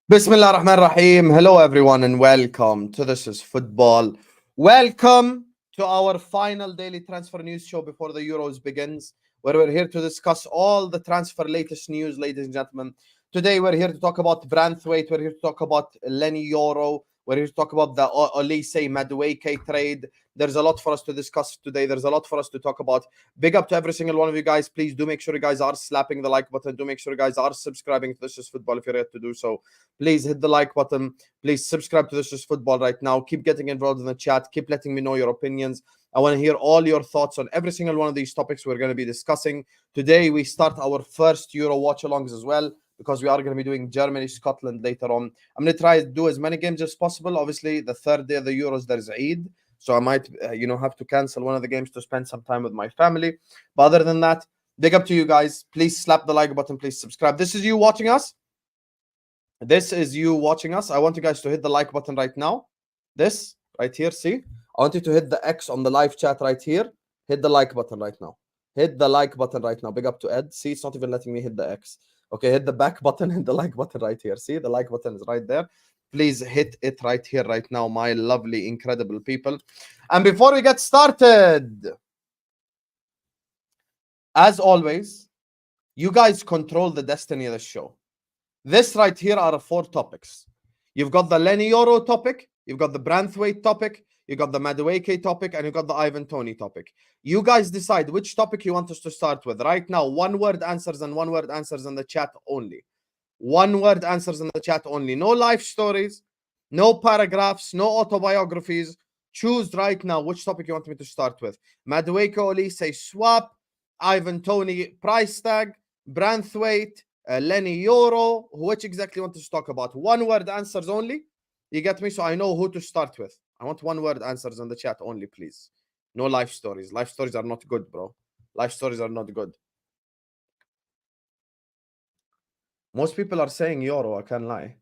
Bismillah ar-Rahman ar-Rahim. Hello everyone and welcome to This is Football. Welcome to our final daily transfer news show before the Euros begins, where we're here to discuss all the transfer latest news, ladies and gentlemen. Today we're here to talk about Branthwaite, we're here to talk about Leny Yoro, we're here to talk about the Olise Madueke trade. There's a lot for us to discuss today. There's a lot for us to talk about. Big up to every single one of you guys. Please do make sure you guys are slapping the like button. Do make sure you guys are subscribing to This is Football if you're yet to do so. Please hit the like button. Please subscribe to This is Football right now. Keep getting involved in the chat. Keep letting me know your opinions. I want to hear all your thoughts on every single one of these topics we're going to be discussing. Today, we start our first Euro watch-alongs as well, because we are going to be doing Germany, Scotland later on. I'm going to try to do as many games as possible. Obviously, the third day of the Euros, there's Eid. So I might, have to cancel one of the games to spend some time with my family. But other than that, big up to you guys. Please slap the like button. Please subscribe. This is you watching us. This is you watching us. I want you guys to hit the like button right now. This right here, see? I want you to hit the X on the live chat right here. Hit the like button right now. Hit the like button right now. Big up to Ed. See, it's not even letting me hit the X. Okay, hit the back button, hit the like button right here. See, the like button is right there. Please hit it right here, right now, my lovely, incredible people. And before we get started, as always, you guys control the destiny of the show. This right here are 4 topics. You've got the Leny Yoro topic, you've got the Branthwaite topic, you've got the Madueke topic, and you've got the Ivan Toney topic. You guys decide which topic you want us to start with. Right now, one-word answers and one-word answers in the chat only. One-word answers in the chat only. No life stories, no paragraphs, no autobiographies. Choose right now which topic you want me to start with. Madueke Olise swap, Ivan Toney price tag, Branthwaite, Leny Yoro. Which exactly you want to talk about? One-word answers only. You get me? So I know who to start with. I want one-word answers in the chat only, please. No life stories. Life stories are not good, bro. Life stories are not good. Most people are saying Yoro, I can't lie.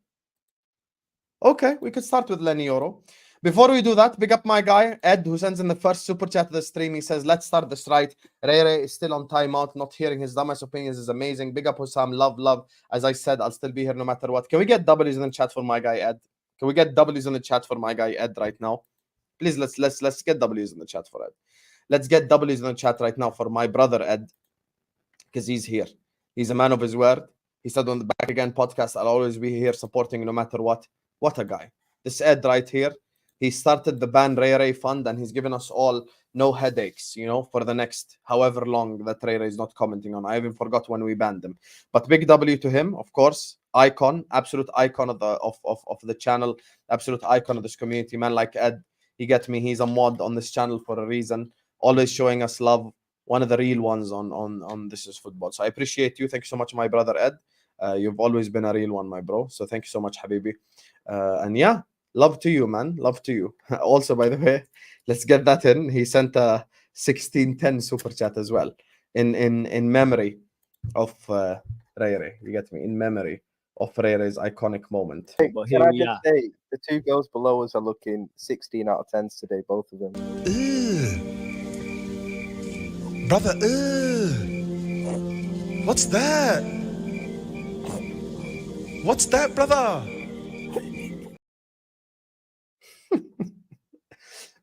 Okay, we could start with Leny Yoro. Before we do that, big up my guy, Ed, who sends in the first super chat of the stream. He says, let's start this right. Rere is still on timeout. Not hearing his dumbass opinions is amazing. Big up Hussam. Love. As I said, I'll still be here no matter what. Can we get W's in the chat for my guy, Ed? Can we get W's in the chat for my guy, Ed, right now? Please, let's get W's in the chat for Ed. Let's get W's in the chat right now for my brother, Ed, because he's here. He's a man of his word. He said on the Back Again podcast, I'll always be here supporting no matter what. What a guy. This Ed right here, he started the Ban Ray Fund and he's given us all no headaches, for the next however long that Ray is not commenting on. I even forgot when we banned him. But big W to him, of course. Icon, absolute icon of the channel, absolute icon of this community. Man like Ed, you get me? He's a mod on this channel for a reason. Always showing us love. One of the real ones on This is Football. So I appreciate you. Thank you so much, my brother Ed. You've always been a real one, my bro. So thank you so much, Habibi. And yeah, love to you, man. Love to you. Also, by the way, let's get that in. He sent a 1610 super chat as well. In memory of Ray. You get me? In memory of Ray's iconic moment. Hey, can I just say, the 2 girls below us are looking 16 out of 10s today, both of them. Brother, what's that? What's that, brother?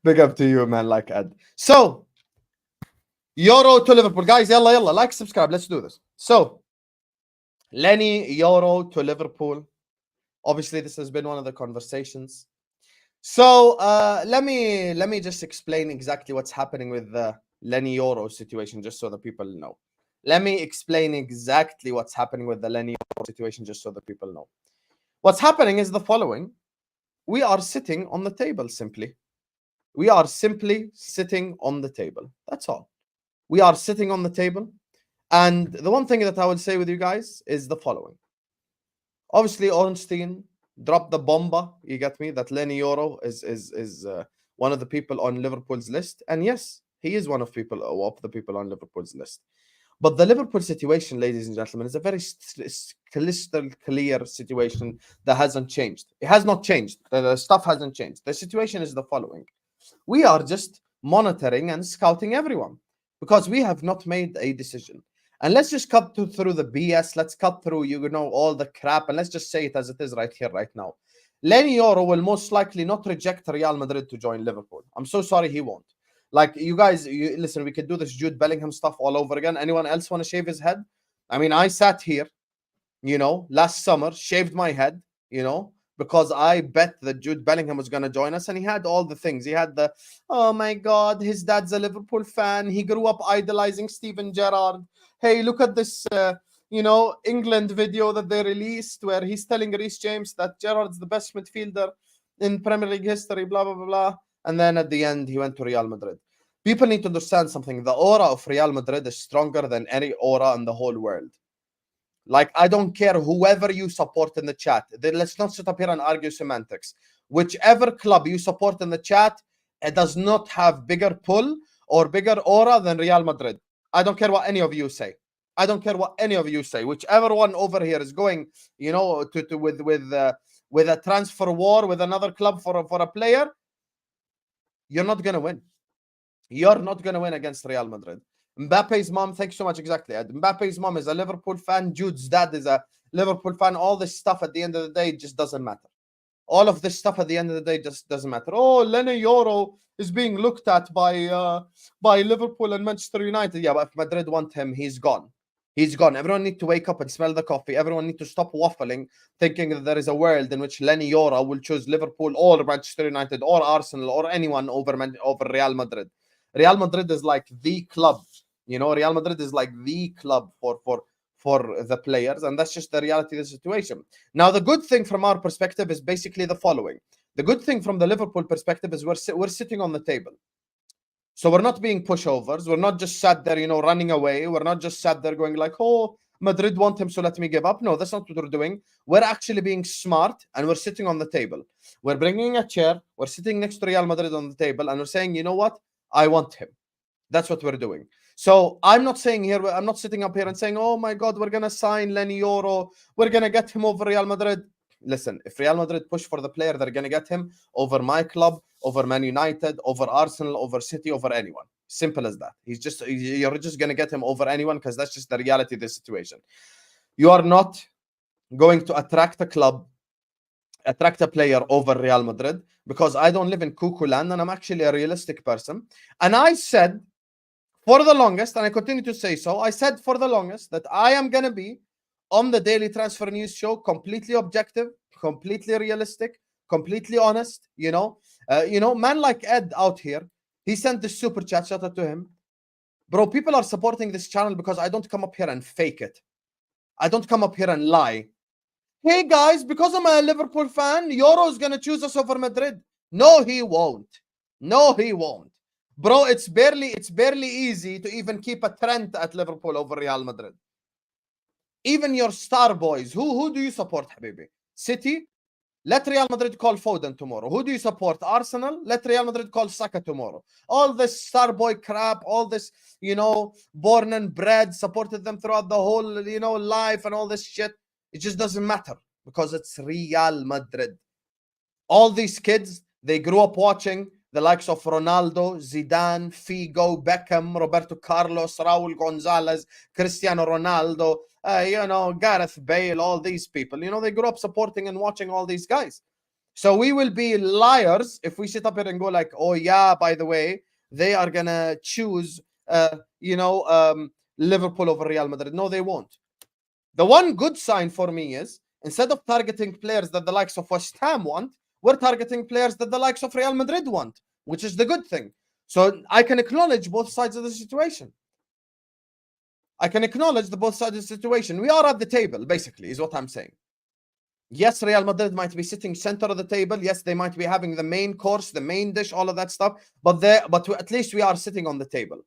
Big up to you, man, like Ed. So, Yoro to Liverpool. Guys, yalla, like, subscribe. Let's do this. So, Leny Yoro to Liverpool. Obviously, this has been one of the conversations. So, let me just explain exactly what's happening with the Leny Yoro situation, just so the people know. Let me explain exactly what's happening with the Leny Yoro situation, just so the people know. What's happening is the following. We are sitting on the table, simply. We are simply sitting on the table. That's all. We are sitting on the table. And the one thing that I would say with you guys is the following. Obviously, Ornstein dropped the bomba, you get me, that Leny Yoro is one of the people on Liverpool's list. And yes, he is one of the people on Liverpool's list. But the Liverpool situation, ladies and gentlemen, is a very crystal clear situation that hasn't changed. It has not changed. The stuff hasn't changed. The situation is the following. We are just monitoring and scouting everyone because we have not made a decision. And let's just cut through the BS. Let's cut through, all the crap, and let's just say it as it is right here, right now. Leny Yoro will most likely not reject Real Madrid to join Liverpool. I'm so sorry, he won't. Like, you guys, listen, we could do this Jude Bellingham stuff all over again. Anyone else want to shave his head? I mean, I sat here, last summer, shaved my head, because I bet that Jude Bellingham was going to join us, and he had all the things. He had the, oh my God, his dad's a Liverpool fan. He grew up idolizing Steven Gerrard. Hey, look at this, England video that they released where he's telling Reece James that Gerrard's the best midfielder in Premier League history, blah, blah, blah, blah. And then at the end, he went to Real Madrid. People need to understand something. The aura of Real Madrid is stronger than any aura in the whole world. Like, I don't care whoever you support in the chat. Let's not sit up here and argue semantics. Whichever club you support in the chat, it does not have bigger pull or bigger aura than Real Madrid. I don't care what any of you say. I don't care what any of you say. Whichever one over here is going, with a transfer war with another club for a player, you're not gonna win. You're not gonna win against Real Madrid. Mbappe's mom, thanks so much. Exactly. Mbappe's mom is a Liverpool fan. Jude's dad is a Liverpool fan. All this stuff at the end of the day just doesn't matter. All of this stuff at the end of the day just doesn't matter. Oh, Leny Yoro is being looked at by Liverpool and Manchester United. Yeah, but if Madrid want him, he's gone. He's gone. Everyone need to wake up and smell the coffee. Everyone need to stop waffling, thinking that there is a world in which Leny Yoro will choose Liverpool or Manchester United or Arsenal or anyone over Real Madrid. Real Madrid is like the club. Real Madrid is like the club for the players, and that's just the reality of the situation. Now, the good thing from our perspective is basically the following. The good thing from the Liverpool perspective is we're sitting on the table. So we're not being pushovers. We're not just sat there, running away. We're not just sat there going like, oh, Madrid want him, so let me give up. No, that's not what we're doing. We're actually being smart, and we're sitting on the table. We're bringing a chair. We're sitting next to Real Madrid on the table, and we're saying, you know what? I want him. That's what we're doing. So I'm not saying here, I'm not sitting up here and saying, oh my God, we're going to sign Leny Yoro. We're going to get him over Real Madrid. Listen, if Real Madrid push for the player, they're going to get him over my club, over Man United, over Arsenal, over City, over anyone. Simple as that. You're just going to get him over anyone because that's just the reality of the situation. You are not going to attract a player over Real Madrid because I don't live in cuckoo land and I'm actually a realistic person. And I said for the longest, and I continue to say so, I said for the longest that I am going to be on the Daily Transfer News Show, completely objective, completely realistic, completely honest, man like Ed out here, he sent this super chat, shout out to him. Bro, people are supporting this channel because I don't come up here and fake it. I don't come up here and lie. Hey guys, because I'm a Liverpool fan, Yoro is going to choose us over Madrid. No, he won't. No, he won't. Bro, it's barely easy to even keep a trend at Liverpool over Real Madrid. Even your star boys, who do you support, Habibi? City? Let Real Madrid call Foden tomorrow. Who do you support? Arsenal? Let Real Madrid call Saka tomorrow. All this star boy crap, all this, born and bred, supported them throughout the whole, life and all this shit. It just doesn't matter because it's Real Madrid. All these kids, they grew up watching the likes of Ronaldo, Zidane, Figo, Beckham, Roberto Carlos, Raul Gonzalez, Cristiano Ronaldo, Gareth Bale, all these people. They grew up supporting and watching all these guys. So we will be liars if we sit up here and go like, oh yeah, by the way, they are going to choose, Liverpool over Real Madrid. No, they won't. The one good sign for me is instead of targeting players that the likes of West Ham want, we're targeting players that the likes of Real Madrid want, which is the good thing. So I can acknowledge both sides of the situation. I can acknowledge both sides of the situation. We are at the table, basically, is what I'm saying. Yes, Real Madrid might be sitting center of the table. Yes, they might be having the main course, the main dish, all of that stuff. But at least we are sitting on the table.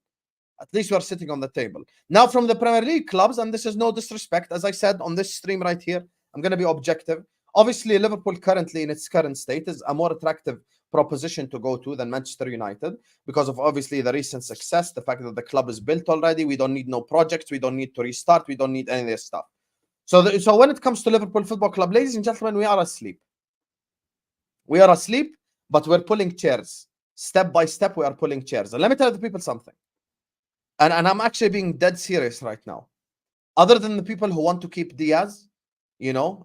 At least we are sitting on the table. Now, from the Premier League clubs, and this is no disrespect, as I said on this stream right here, I'm going to be objective. Obviously, Liverpool currently in its current state is a more attractive proposition to go to than Manchester United because of obviously the recent success, the fact that the club is built already. We don't need no projects. We don't need to restart. We don't need any of this stuff. So when it comes to Liverpool Football Club, ladies and gentlemen, we are asleep. We are asleep, but we're pulling chairs. Step by step, we are pulling chairs. And let me tell the people something. And I'm actually being dead serious right now. Other than the people who want to keep Diaz, you know,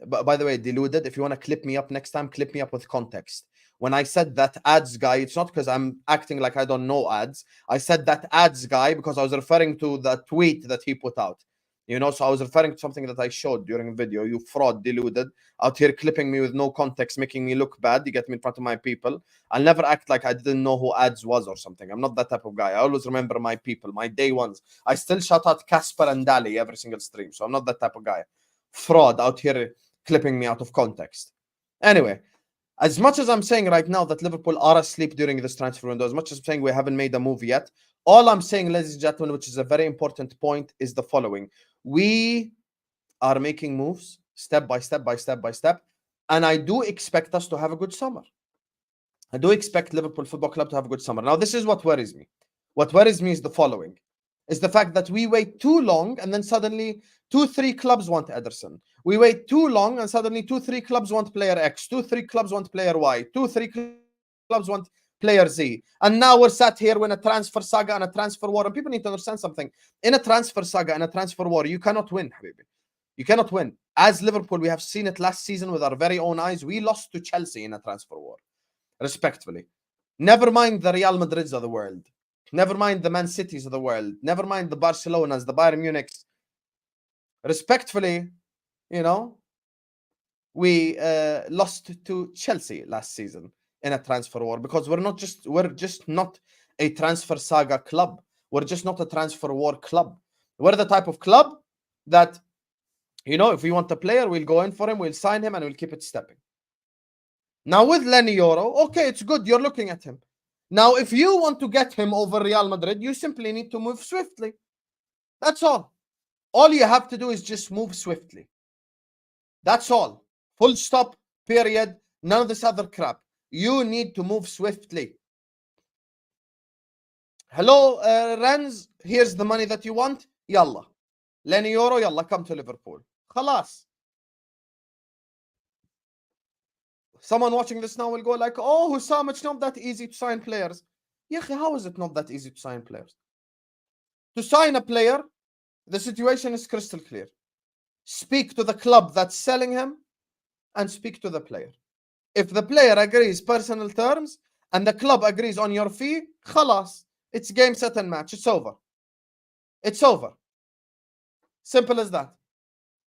but by the way, deluded, if you want to clip me up next time, clip me up with context. When I said that ads guy, it's not because I'm acting like I don't know ads. I said that ads guy because I was referring to the tweet that he put out. You know, so I was referring to something that I showed during a video. You fraud, deluded, out here clipping me with no context, making me look bad. You get me in front of my people. I'll never act like I didn't know who ads was or something. I'm not that type of guy. I always remember my people, my day ones. I still shout out Casper and Dali every single stream. So I'm not that type of guy. Fraud out here clipping me out of context. Anyway, as much as I'm saying right now that Liverpool are asleep during this transfer window, as much as I'm saying we haven't made a move yet, all I'm saying, ladies and gentlemen, which is a very important point, is the following. We are making moves step by step by step by step, and I do expect us to have a good summer. I do expect Liverpool Football Club to have a good summer. Now, this is what worries me. What worries me is the following. Is the fact that we wait too long and then suddenly 2-3 clubs want Ederson. We wait too long and suddenly 2-3 clubs want player X, 2-3 clubs want player Y, 2-3 clubs want player Z. And now we're sat here in a transfer saga and a transfer war. And people need to understand something. In a transfer saga and a transfer war, you cannot win, Habibi. You cannot win. As Liverpool, we have seen it last season with our very own eyes. We lost to Chelsea in a transfer war, respectfully. Never mind the Real Madrids of the world. Never mind the Man Cities of the world. Never mind the Barcelonas, the Bayern Munichs. Respectfully, you know, we lost to Chelsea last season in a transfer war because we're just not a transfer saga club. We're just not a transfer war club. We're the type of club that, you know, if we want a player, we'll go in for him, we'll sign him, and we'll keep it stepping. Now with Leny Yoro, okay, it's good. You're looking at him. Now, if you want to get him over Real Madrid, you simply need to move swiftly. That's all. All you have to do is just move swiftly. That's all. Full stop, period. None of this other crap. You need to move swiftly. Hello, Renz. Here's the money that you want. Yalla. Leny Yoro, yalla, come to Liverpool. Khalas. Someone watching this now will go like, oh, Hussam, it's not that easy to sign players. Yeah, how is it not that easy to sign players? To sign a player, the situation is crystal clear. Speak to the club that's selling him and speak to the player. If the player agrees personal terms and the club agrees on your fee, khalas. It's game, set, and match. It's over. It's over. Simple as that.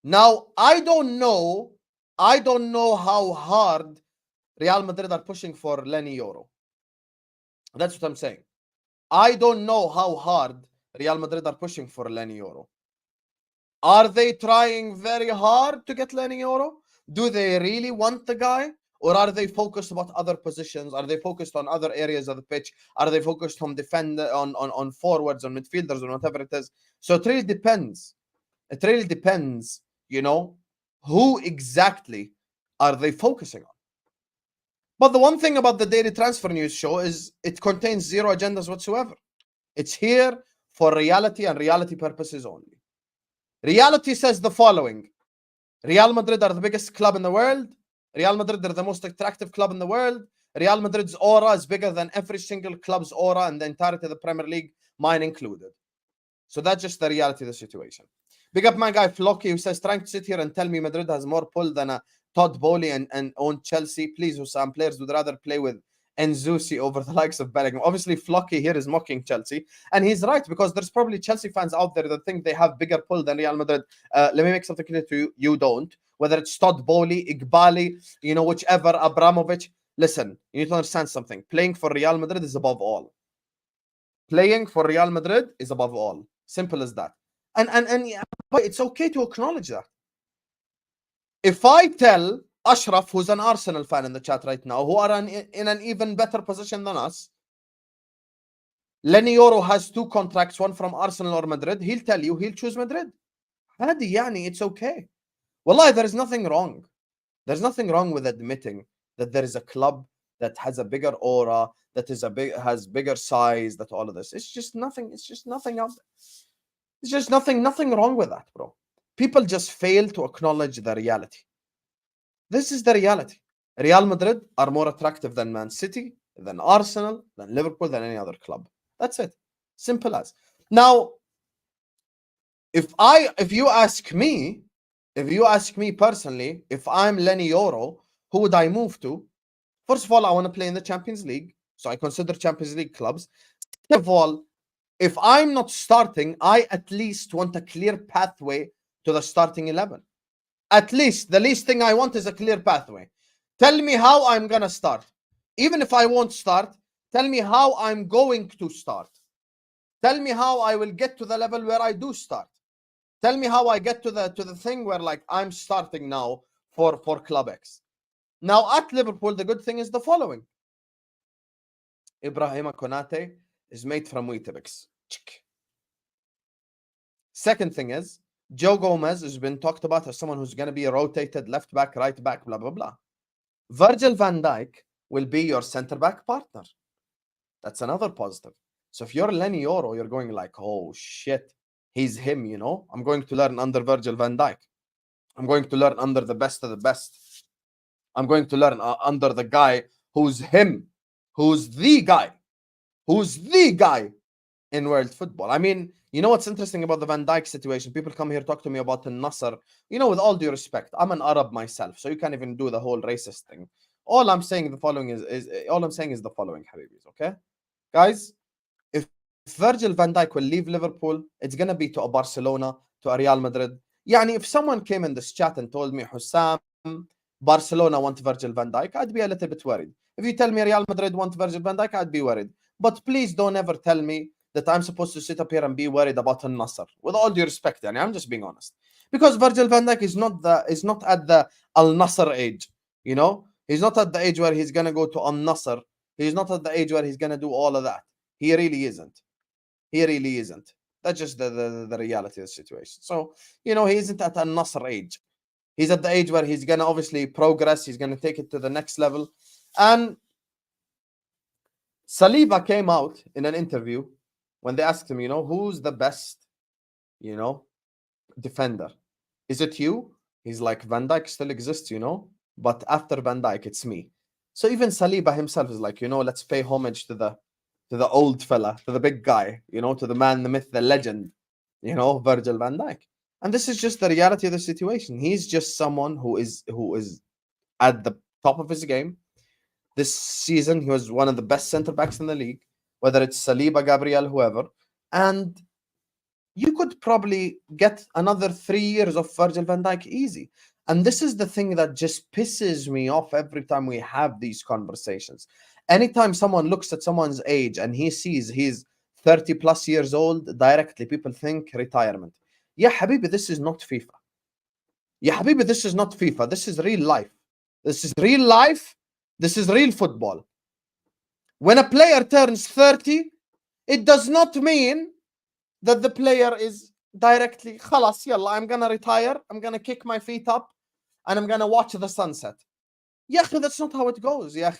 Now, I don't know how hard Real Madrid are pushing for Leny Yoro. That's what I'm saying. I don't know how hard Real Madrid are pushing for Leny Yoro. Are they trying very hard to get Leny Yoro? Do they really want the guy? Or are they focused about other positions? Are they focused on other areas of the pitch? Are they focused on on forwards, on midfielders, or whatever it is? So it really depends. It really depends, you know, who exactly are they focusing on? But the one thing about the Daily Transfer News show is it contains zero agendas whatsoever. It's here for reality and reality purposes only. Reality says the following. Real Madrid are the biggest club in the world. Real Madrid are the most attractive club in the world. Real Madrid's aura is bigger than every single club's aura in the entirety of the Premier League, mine included. So that's just the reality of the situation. Big up my guy Flocky, who says, trying to sit here and tell me Madrid has more pull than a Todd Bowley and own Chelsea. Please, Hussam, players would rather play with Nzusi over the likes of Bellingham. Obviously, Flocky here is mocking Chelsea. And he's right, because there's probably Chelsea fans out there that think they have bigger pull than Real Madrid. Let me make something clear to you. You don't. Whether it's Todd Bowley, Iqbali, you know, whichever, Abramovich. Listen, you need to understand something. Playing for Real Madrid is above all. Playing for Real Madrid is above all. Simple as that. And yeah, but it's okay to acknowledge that. If I tell Ashraf, who's an Arsenal fan in the chat right now, who are in an even better position than us, Leny Yoro has 2 contracts, one from Arsenal or Madrid, he'll tell you he'll choose Madrid. Hadi, yani, it's okay. Wallahi, there is nothing wrong. There's nothing wrong with admitting that there is a club that has a bigger aura, that is has bigger size, that all of this. It's just nothing out there. It's just nothing wrong with that, bro. People just fail to acknowledge the reality. This is the reality. Real Madrid are more attractive than Man City, than Arsenal, than Liverpool, than any other club. That's it. Simple as. Now, if you ask me personally, if I'm Leny Yoro, who would I move to? First of all, I want to play in the Champions League, so I consider Champions League clubs. Second of all, if I'm not starting, I at least want a clear pathway to the starting 11. At least the least thing I want is a clear pathway. Tell me how I'm gonna start. Even if I won't start, tell me how I'm going to start. Tell me how I will get to the level where I do start. Tell me how I get to the thing where like I'm starting now for Club X. Now at Liverpool, the good thing is the following. Ibrahima Konate is made from Weetabix. Second thing is, Joe Gomez has been talked about as someone who's going to be rotated left back, right back, blah, blah, blah. Virgil van Dijk will be your center back partner. That's another positive. So if you're Leny Yoro, you're going like, oh shit, he's him, you know? I'm going to learn under Virgil van Dijk. I'm going to learn under the best of the best. I'm going to learn under the guy who's him, who's the guy in world football. I mean, you know what's interesting about the Van Dijk situation? People come here, talk to me about the Nasser. You know, with all due respect, I'm an Arab myself, so you can't even do the whole racist thing. All I'm saying the following is the following, Habibis, okay? Guys, if Virgil van Dijk will leave Liverpool, it's going to be to a Barcelona, to a Real Madrid. Yani, if someone came in this chat and told me, Hussam, Barcelona want Virgil van Dijk, I'd be a little bit worried. If you tell me Real Madrid want Virgil van Dijk, I'd be worried. But please don't ever tell me that I'm supposed to sit up here and be worried about Al-Nassr. With all due respect, yani, I'm just being honest. Because Virgil van Dijk is not at the Al-Nassr age, you know? He's not at the age where he's going to go to Al-Nassr. He's not at the age where he's going to do all of that. He really isn't. That's just the reality of the situation. So, you know, he isn't at Al-Nassr age. He's at the age where he's going to obviously progress. He's going to take it to the next level. And Saliba came out in an interview when they asked him, you know, who's the best, you know, defender? Is it you? He's like, Van Dijk still exists, you know, but after Van Dijk, it's me. So even Saliba himself is like, you know, let's pay homage to the old fella, to the big guy, you know, to the man, the myth, the legend, you know, Virgil van Dijk. And this is just the reality of the situation. He's just someone who is at the top of his game. This season, he was one of the best center backs in the league, whether it's Saliba, Gabriel, whoever. And you could probably get another 3 years of Virgil van Dijk easy. And this is the thing that just pisses me off every time we have these conversations. Anytime someone looks at someone's age and he sees he's 30 plus years old, directly people think retirement. Yeah, Habibi, this is not FIFA. Yeah, Habibi, this is not FIFA. This is real life. This is real life. This is real football. When a player turns 30, it does not mean that the player is directly, khalas, yalla, I'm going to retire, I'm going to kick my feet up, and I'm going to watch the sunset. Yeah, that's not how it goes. Yeah,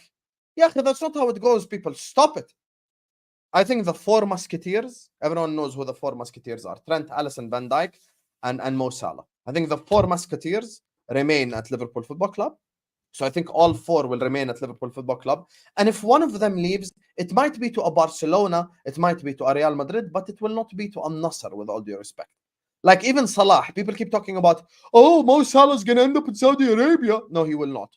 that's not how it goes, people. Stop it. I think the four musketeers, everyone knows who the four musketeers are. Trent, Alisson, Van Dijk, and Mo Salah. I think the four musketeers remain at Liverpool Football Club. So I think all four will remain at Liverpool Football Club. And if one of them leaves, it might be to a Barcelona, it might be to a Real Madrid, but it will not be to Al-Nassr, with all due respect. Like even Salah, people keep talking about, oh, Mo Salah's going to end up in Saudi Arabia. No, he will not.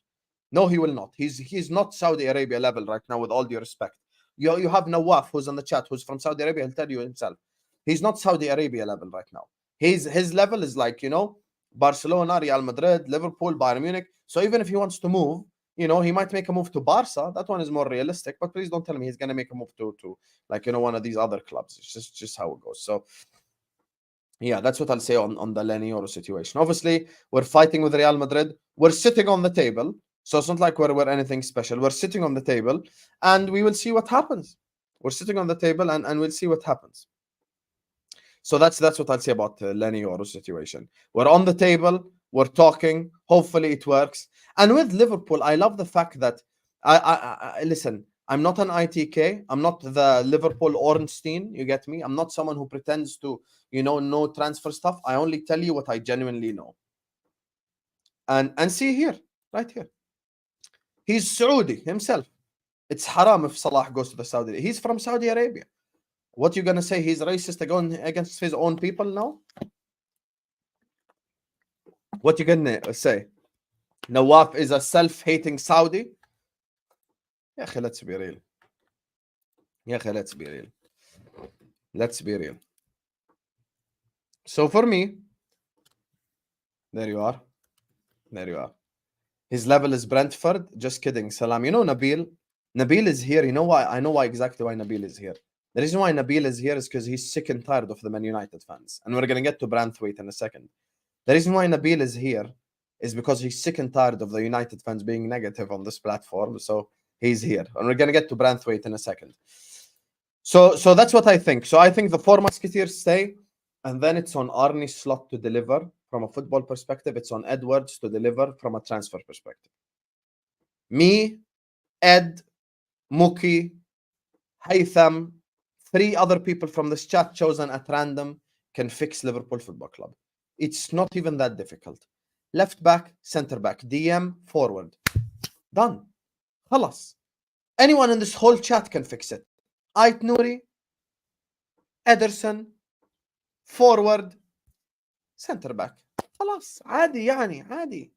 No, he will not. He's not Saudi Arabia level right now, with all due respect. You have Nawaf, who's on the chat, who's from Saudi Arabia. He'll tell you himself. He's not Saudi Arabia level right now. His level is like, you know, Barcelona, Real Madrid, Liverpool, Bayern Munich. So even if he wants to move, you know, he might make a move to Barca. That one is more realistic. But please don't tell me he's going to make a move to like, you know, one of these other clubs. It's just how it goes. So yeah, that's what I'll say on the Leny Yoro situation. Obviously, we're fighting with Real Madrid. We're sitting on the table. So it's not like we're anything special. We're sitting on the table and we will see what happens. We're sitting on the table and we'll see what happens. So that's what I'll say about the Leny Yoro situation. We're on the table. We're talking. Hopefully it works. And with Liverpool, I love the fact that I listen, I'm not an ITK. I'm not the Liverpool Ornstein. You get me? I'm not someone who pretends to, you know transfer stuff. I only tell you what I genuinely know. And see here, right here. He's Saudi himself. It's haram if Salah goes to the Saudi. He's from Saudi Arabia. What you gonna say? He's racist against his own people now? What you gonna say? Nawaf is a self-hating Saudi? يا أخي, let's be real. يا أخي, let's be real. Let's be real. So for me, there you are. There you are. His level is Brentford. Just kidding. Salam. You know Nabil? Nabil is here. You know why? I know why exactly why Nabil is here. The reason why Nabil is here is because he's sick and tired of the Man United fans. And we're going to get to Branthwaite in a second. The reason why Nabil is here is because he's sick and tired of the United fans being negative on this platform. So he's here. And we're going to get to Branthwaite in a second. So that's what I think. So I think the four Musketeers stay. And then it's on Arne Slot to deliver from a football perspective. It's on Edwards to deliver from a transfer perspective. Me, Ed, Mookie, Haytham, 3 other people from this chat chosen at random can fix Liverpool Football Club. It's not even that difficult. Left back, center back, DM, forward. Done. خلاص. Anyone in this whole chat can fix it. Ait Nouri, Ederson, forward, center back. خلاص. عادي يعني, عادي.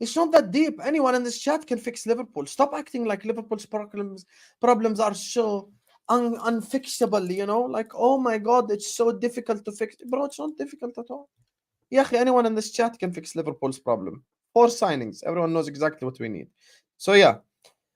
It's not that deep. Anyone in this chat can fix Liverpool. Stop acting like Liverpool's problems are so unfixable, you know? Like, oh my God, it's so difficult to fix. Bro, it's not difficult at all. Yeah, anyone in this chat can fix Liverpool's problem. 4 signings. Everyone knows exactly what we need. So yeah.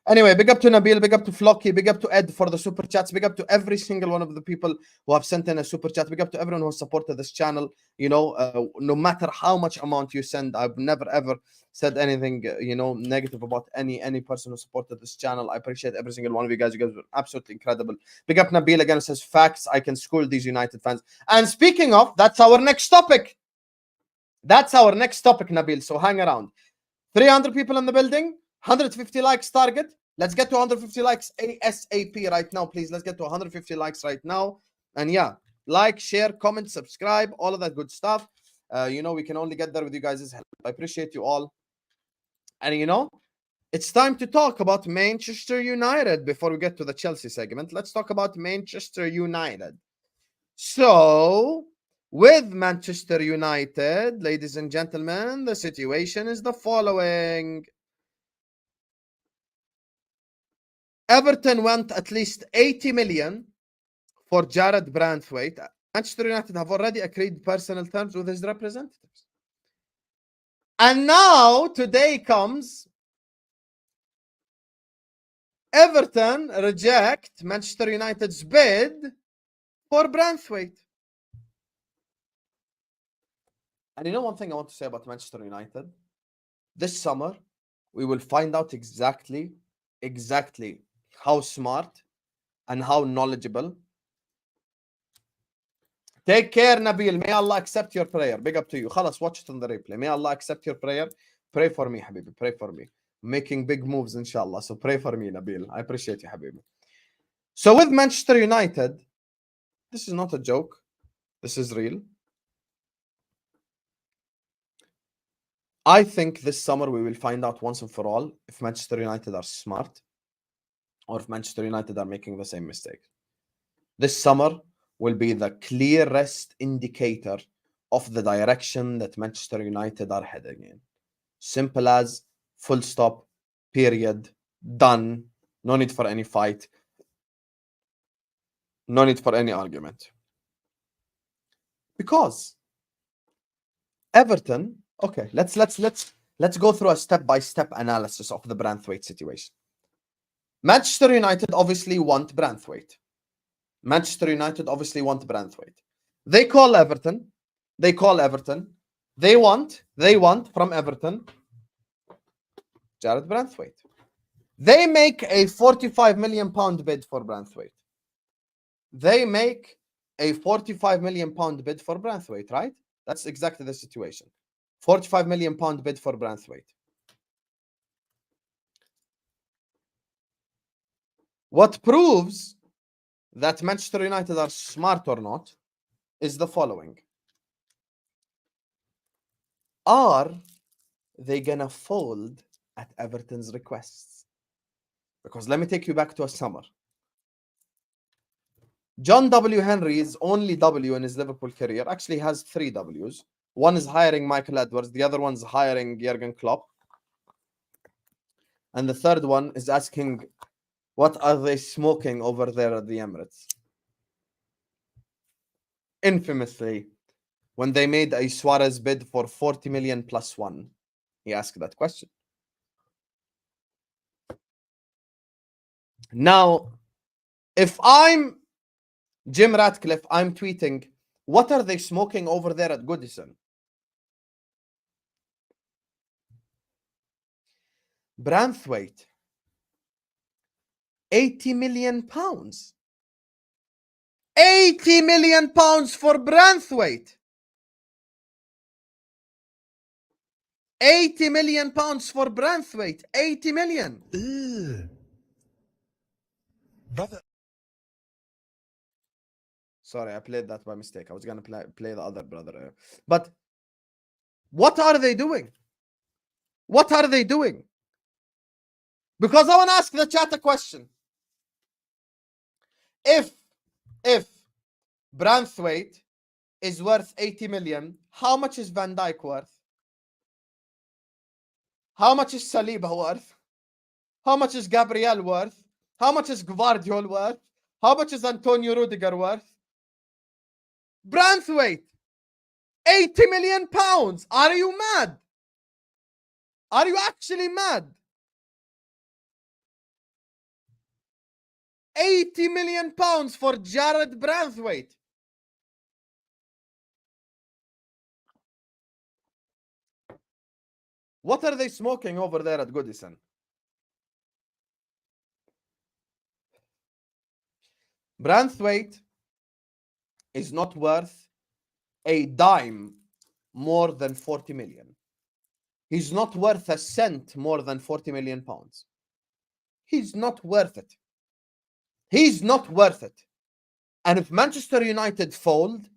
Anyway, big up to Nabil, big up to Flocky, big up to Ed for the super chats, big up to every single one of the people who have sent in a super chat, big up to everyone who has supported this channel. You know, no matter how much amount you send, I've never ever said anything, you know, negative about any person who supported this channel. I appreciate every single one of you guys. You guys were absolutely incredible. Big up Nabil again, who says facts. I can school these United fans. And speaking of, that's our next topic. That's our next topic, Nabil. So hang around. 300 people in the building. 150 likes target. Let's get to 150 likes ASAP right now, please. Let's get to 150 likes right now. And yeah, like, share, comment, subscribe, all of that good stuff. You know, we can only get there with you guys' help. I appreciate you all. And you know, it's time to talk about Manchester United before we get to the Chelsea segment. Let's talk about Manchester United. So, with Manchester United, ladies and gentlemen, the situation is the following. Everton went at least 80 million for Jarrad Branthwaite. Manchester United have already agreed personal terms with his representatives. And now, today comes Everton reject Manchester United's bid for Branthwaite. And you know one thing I want to say about Manchester United? This summer, we will find out exactly how smart and how knowledgeable. Take care, Nabil. May Allah accept your prayer. Big up to you. Khalas, watch it on the replay. May Allah accept your prayer. Pray for me, Habibi. Pray for me. Making big moves, inshallah. So pray for me, Nabil. I appreciate you, Habibi. So with Manchester United, this is not a joke. This is real. I think this summer we will find out once and for all if Manchester United are smart or if Manchester United are making the same mistake. This summer will be the clearest indicator of the direction that Manchester United are heading in. Simple as, full stop, period, done. No need for any fight. No need for any argument. Because Everton, okay, let's go through a step-by-step analysis of the Branthwaite situation. Manchester United obviously want Branthwaite. Manchester United obviously want Branthwaite. They call Everton. They want from Everton Jarrad Branthwaite. They make a 45 million pound bid for Branthwaite. They make a 45 million pound bid for Branthwaite, right? That's exactly the situation. 45 million pound bid for Branthwaite. What proves that Manchester United are smart or not is the following. Are they gonna fold at Everton's requests? Because let me take you back to a summer. John W. Henry's only W in his Liverpool career actually has 3 W's. One is hiring Michael Edwards. The other one's hiring Jurgen Klopp. And the third one is asking, what are they smoking over there at the Emirates? Infamously, when they made a Suarez bid for 40 million plus one, he asked that question. Now, if I'm Jim Ratcliffe, I'm tweeting, what are they smoking over there at Goodison? Branthwaite, 80 million pounds. 80 million pounds for Branthwaite. 80 million pounds for Branthwaite. 80 million. Ugh. Brother. Sorry, I played that by mistake. I was going to play the other brother. But what are they doing? What are they doing? Because I want to ask the chat a question. If Branthwaite is worth 80 million, how much is Van Dijk worth? How much is Saliba worth? How much is Gabriel worth? How much is Gvardiol worth? How much is Antonio Rudiger worth? Branthwaite, 80 million pounds. Are you mad? Are you actually mad? 80 million pounds for Jarrad Branthwaite. What are they smoking over there at Goodison? Branthwaite is not worth a dime more than 40 million. He's not worth a cent more than 40 million pounds. He's not worth it. He's not worth it. And if Manchester United fold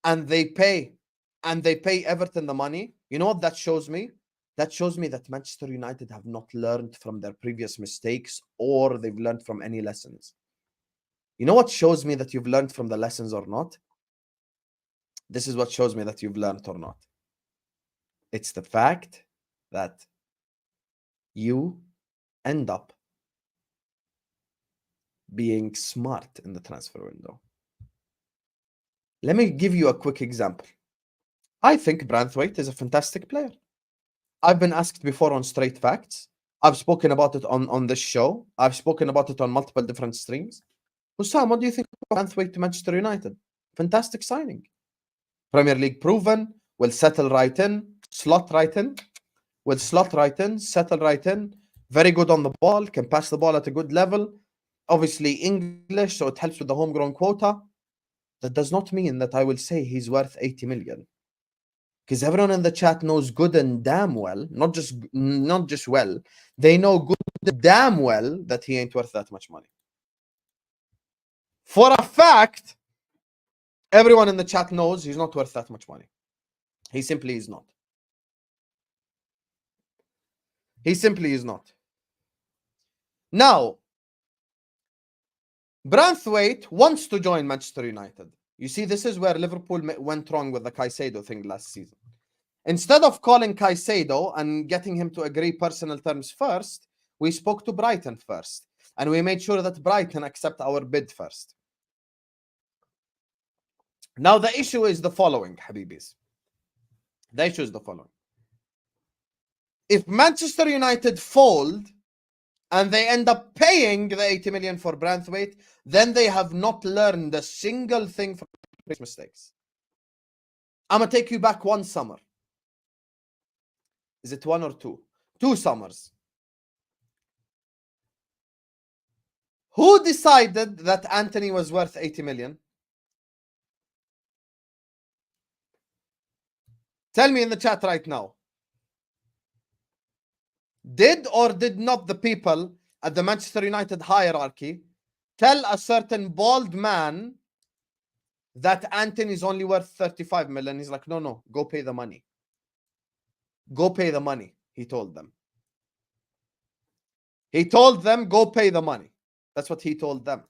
and they pay Everton the money, you know what that shows me? That shows me that Manchester United have not learned from their previous mistakes, or they've learned from any lessons. You know what shows me that you've learned from the lessons or not? This is what shows me that you've learned or not. It's the fact that you end up being smart in the transfer window. Let me give you a quick example. I think Branthwaite is a fantastic player. I've been asked before on Straight Facts. I've spoken about it on this show. I've spoken about it on multiple different streams. Hussam, what do you think of Branthwaite to Manchester United? Fantastic signing. Premier League proven, will settle right in, slot right in, settle right in, very good on the ball, can pass the ball at a good level. Obviously English, so it helps with the homegrown quota. That does not mean that I will say he's worth 80 million. Because everyone in the chat knows good and damn well, not just well, they know good and damn well that he ain't worth that much money. For a fact, everyone in the chat knows he's not worth that much money. He simply is not. He simply is not. Now, Branthwaite wants to join Manchester United. You see, this is where Liverpool went wrong with the Caicedo thing last season. Instead of calling Caicedo and getting him to agree personal terms first, we spoke to Brighton first. And we made sure that Brighton accept our bid first. Now, the issue is the following, Habibis. The issue is the following. If Manchester United fold and they end up paying the 80 million for Branthwaite, then they have not learned a single thing from previous mistakes. I'm going to take you back one summer. Is it one or two? 2 summers. Who decided that Anthony was worth 80 million? Tell me in the chat right now. Did or did not the people at the Manchester United hierarchy tell a certain bald man that Anthony is only worth 35 million? He's like, no, go pay the money. Go pay the money, he told them. He told them, go pay the money. That's what he told them.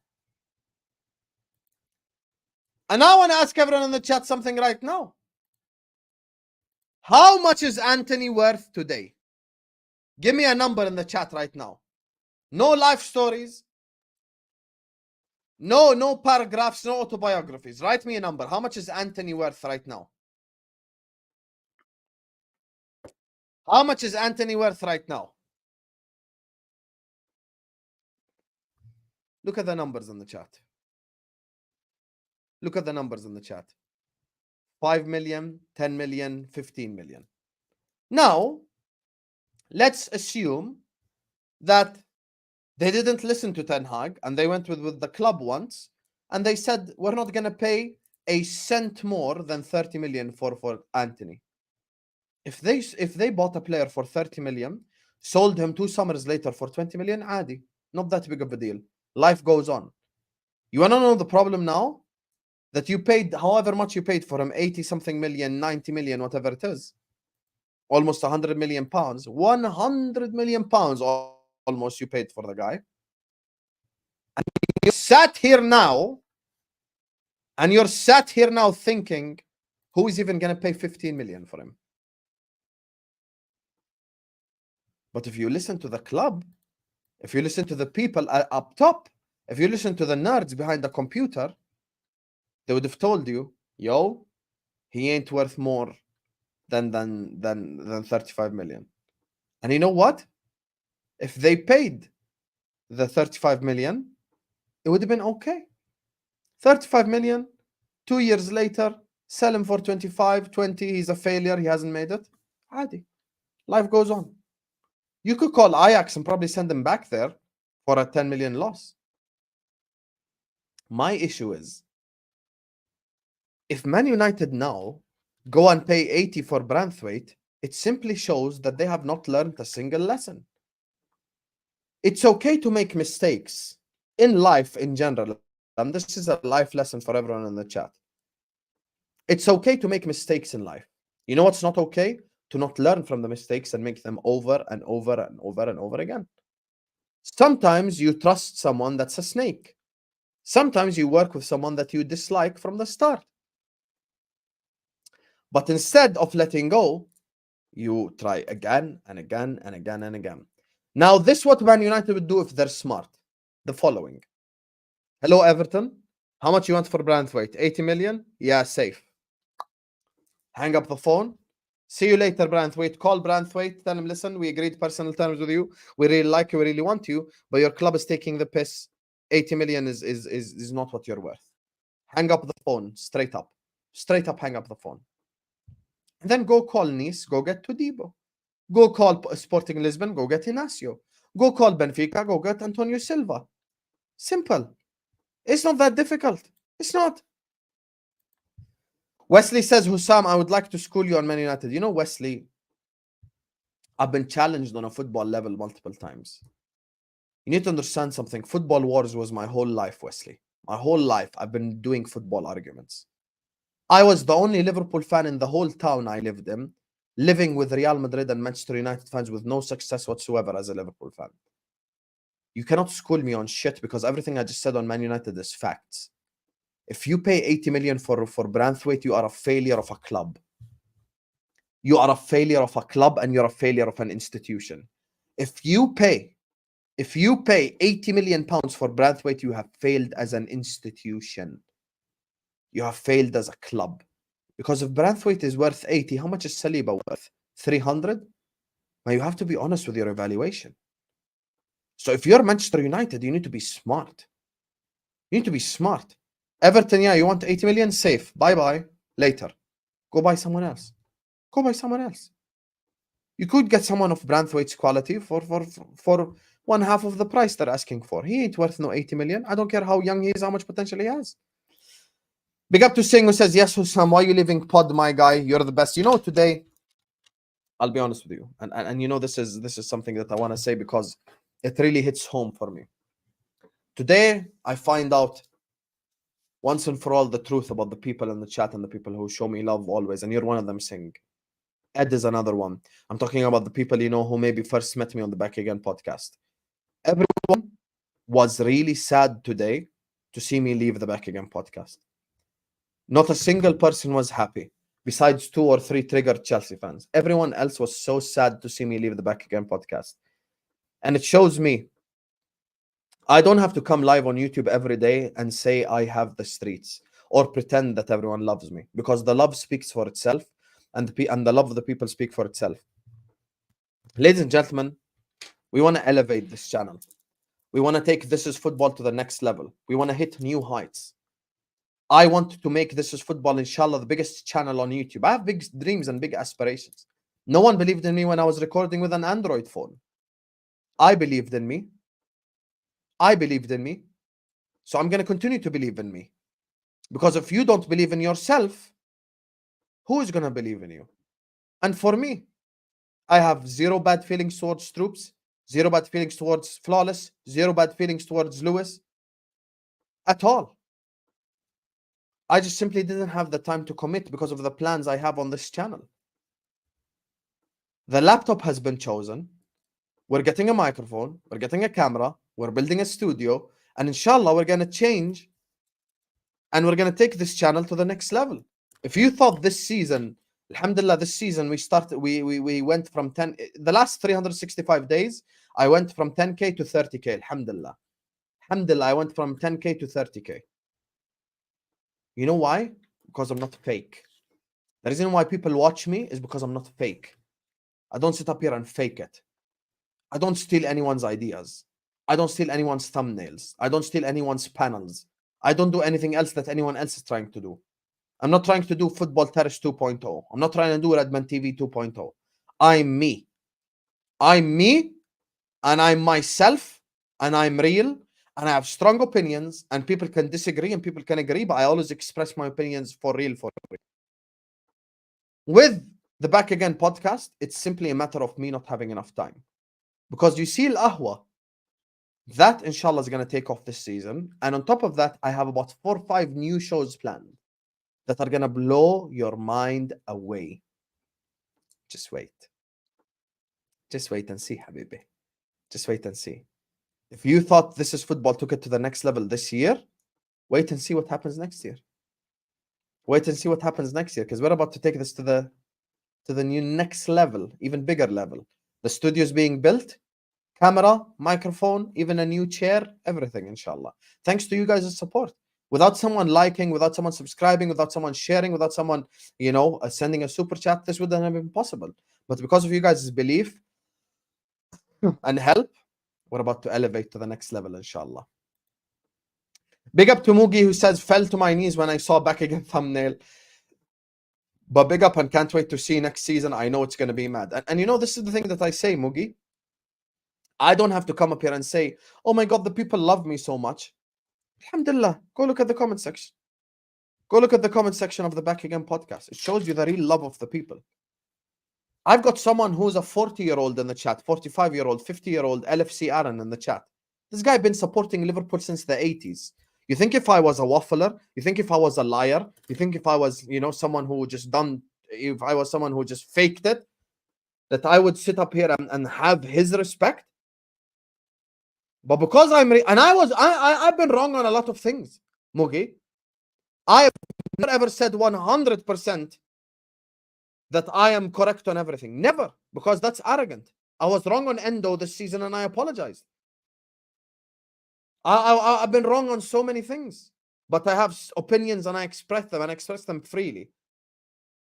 And I want to ask everyone in the chat something right now. How much is Anthony worth today? Give me a number in the chat right now. No life stories. No paragraphs, no autobiographies. Write me a number. How much is Anthony worth right now? How much is Anthony worth right now? Look at the numbers in the chat. Look at the numbers in the chat. 5 million, 10 million, 15 million. Now, let's assume that they didn't listen to Ten Hag and they went with the club once and they said, we're not going to pay a cent more than 30 million for Anthony. If they bought a player for 30 million, sold him 2 summers later for 20 million, عادي. Not that big of a deal. Life goes on. You want to know the problem now? That you paid however much you paid for him, 80 something million, 90 million, whatever it is. Almost 100 million pounds. 100 million pounds almost you paid for the guy. And you sat here now, thinking, who is even going to pay 15 million for him? But if you listen to the club, if you listen to the people up top, if you listen to the nerds behind the computer, they would have told you, yo, he ain't worth more than 35 million. And you know what? If they paid the 35 million, it would have been okay. 35 million, 2 years later, sell him for 25, 20, he's a failure, he hasn't made it. Adi. Life goes on. You could call Ajax and probably send him back there for a 10 million loss. My issue is, if Man United now go and pay 80 for Branthwaite, it simply shows that they have not learned a single lesson. It's okay to make mistakes in life in general. And this is a life lesson for everyone in the chat. It's okay to make mistakes in life. You know what's not okay? To not learn from the mistakes and make them over and over and over and over again. Sometimes you trust someone that's a snake. Sometimes you work with someone that you dislike from the start. But instead of letting go, you try again and again and again and again. Now, this is what Man United would do if they're smart. The following. Hello, Everton. How much you want for Branthwaite? 80 million? Yeah, safe. Hang up the phone. See you later, Branthwaite. Call Branthwaite. Tell him, listen, we agreed personal terms with you. We really like you. We really want you. But your club is taking the piss. 80 million is not what you're worth. Hang up the phone. Straight up. Straight up, hang up the phone. And then go call Nice. Go get Todibo. Go call Sporting Lisbon. Go get Inacio. Go call Benfica. Go get Antonio Silva. Simple. It's not that difficult. It's not. Wesley says, Hussam, I would like to school you on Man United. You know, Wesley, I've been challenged on a football level multiple times. You need to understand something. Football wars was my whole life, Wesley. My whole life, I've been doing football arguments. I was the only Liverpool fan in the whole town I lived in, living with Real Madrid and Manchester United fans with no success whatsoever as a Liverpool fan. You cannot school me on shit because everything I just said on Man United is facts. If you pay 80 million for Branthwaite, you are a failure of a club. You are a failure of a club and you're a failure of an institution. If you pay 80 million pounds for Branthwaite, you have failed as an institution. You have failed as a club. Because if Branthwaite is worth 80, how much is Saliba worth? 300? Now you have to be honest with your evaluation. So if you're Manchester United, you need to be smart. You need to be smart. Everton, yeah, you want 80 million? Safe. Bye-bye. Later. Go buy someone else. Go buy someone else. You could get someone of Branthwaite's quality for 1/2 of the price they're asking for. He ain't worth no 80 million. I don't care how young he is, how much potential he has. Big up to Singh who says, yes, Hussam, why are you leaving pod, my guy? You're the best. You know, today, I'll be honest with you. And you know, this is something that I want to say because it really hits home for me. Today, I find out once and for all the truth about the people in the chat and the people who show me love always. And you're one of them, Singh. Ed is another one. I'm talking about the people, you know, who maybe first met me on the Back Again podcast. Everyone was really sad today to see me leave the Back Again podcast. Not a single person was happy. besides 2 or 3 triggered Chelsea fans. Everyone else was so sad to see me leave the Back Again podcast. And it shows me I don't have to come live on YouTube every day and say I have the streets or pretend that everyone loves me, because the love speaks for itself, and the love of the people speak for itself. Ladies and gentlemen, we want to elevate this channel. We want to take This Is Football to the next level. We want to hit new heights. I want to make This Is Football, inshallah, the biggest channel on YouTube. I have big dreams and big aspirations. No one believed in me when I was recording with an Android phone. I believed in me. I believed in me. So I'm going to continue to believe in me. Because if you don't believe in yourself, who is going to believe in you? And for me, I have zero bad feelings towards Troops, zero bad feelings towards Flawless, zero bad feelings towards Lewis at all. I just simply didn't have the time to commit because of the plans I have on this channel. The laptop has been chosen. We're getting a microphone. We're getting a camera. We're building a studio. And inshallah, we're going to change. And we're going to take this channel to the next level. If you thought this season, alhamdulillah, this season we went from 10, the last 365 days, I went from 10K to 30K, alhamdulillah. Alhamdulillah, I went from 10K to 30K. You know why? Because I'm not fake. The reason why people watch me is because I'm not fake. I don't sit up here and fake it. I don't steal anyone's ideas. I don't steal anyone's thumbnails. I don't steal anyone's panels. I don't do anything else that anyone else is trying to do. I'm not trying to do Football Terrace 2.0. I'm not trying to do Redman TV 2.0. I'm me. I'm me, and I'm myself, and I'm real, and I have strong opinions, and people can disagree and people can agree, but I always express my opinions for real. With the Back Again podcast, it's simply a matter of me not having enough time. Because you see Al-Ahwa, that inshallah is going to take off this season. And on top of that, I have about 4 or 5 new shows planned that are going to blow your mind away. Just wait. Just wait and see, Habibi. Just wait and see. If you thought This Is Football took it to the next level this year, wait and see what happens next year. Wait and see what happens next year, because we're about to take this to the new next level, even bigger level. The studio is being built, camera, microphone, even a new chair, everything, inshallah. Thanks to you guys' support. Without someone liking, without someone subscribing, without someone sharing, without someone, sending a super chat, this wouldn't have been possible. But because of you guys' belief and help, we're about to elevate to the next level, inshallah. Big up to Mugi, who says, fell to my knees when I saw Back Again thumbnail. But big up and can't wait to see next season. I know it's going to be mad. And this is the thing that I say, Mugi. I don't have to come up here and say, oh my God, the people love me so much. Alhamdulillah, go look at the comment section. Go look at the comment section of the Back Again podcast. It shows you the real love of the people. I've got someone who's a 40-year-old in the chat, 45-year-old, 50-year-old, LFC Aaron in the chat. This guy been supporting Liverpool since the 80s. You think if I was a waffler, you think if I was a liar, you think if I was, someone who if I was someone who just faked it, that I would sit up here and have his respect? But because I've been wrong on a lot of things, Mugi. I have never ever said 100% that I am correct on everything. Never, because that's arrogant. I was wrong on Endo this season and I apologize. I've been wrong on so many things, but I have opinions and I express them freely.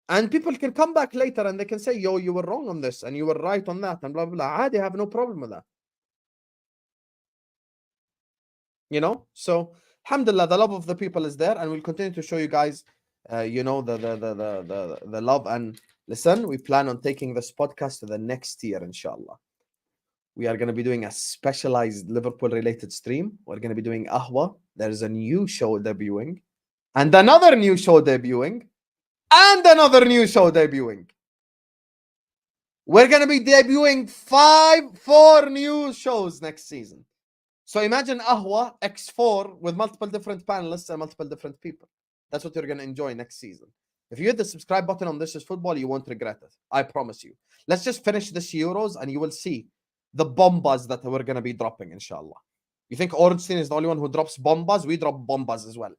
And people can come back later and they can say, yo, you were wrong on this and you were right on that and blah, blah, blah. I have no problem with that. So alhamdulillah, the love of the people is there, and we'll continue to show you guys the love. And listen, we plan on taking this podcast to the next year, inshallah. We are going to be doing a specialized Liverpool related stream. We're going to be doing Ahwa. There's a new show debuting, and another new show debuting, and another new show debuting. We're going to be debuting 4 new shows next season. So imagine Ahwa X4 with multiple different panelists and multiple different people. That's what you're going to enjoy next season. If you hit the subscribe button on This Is Football, you won't regret it. I promise you. Let's just finish this Euros and you will see the bombas that we're going to be dropping, inshallah. You think Ornstein is the only one who drops bombas? We drop bombas as well.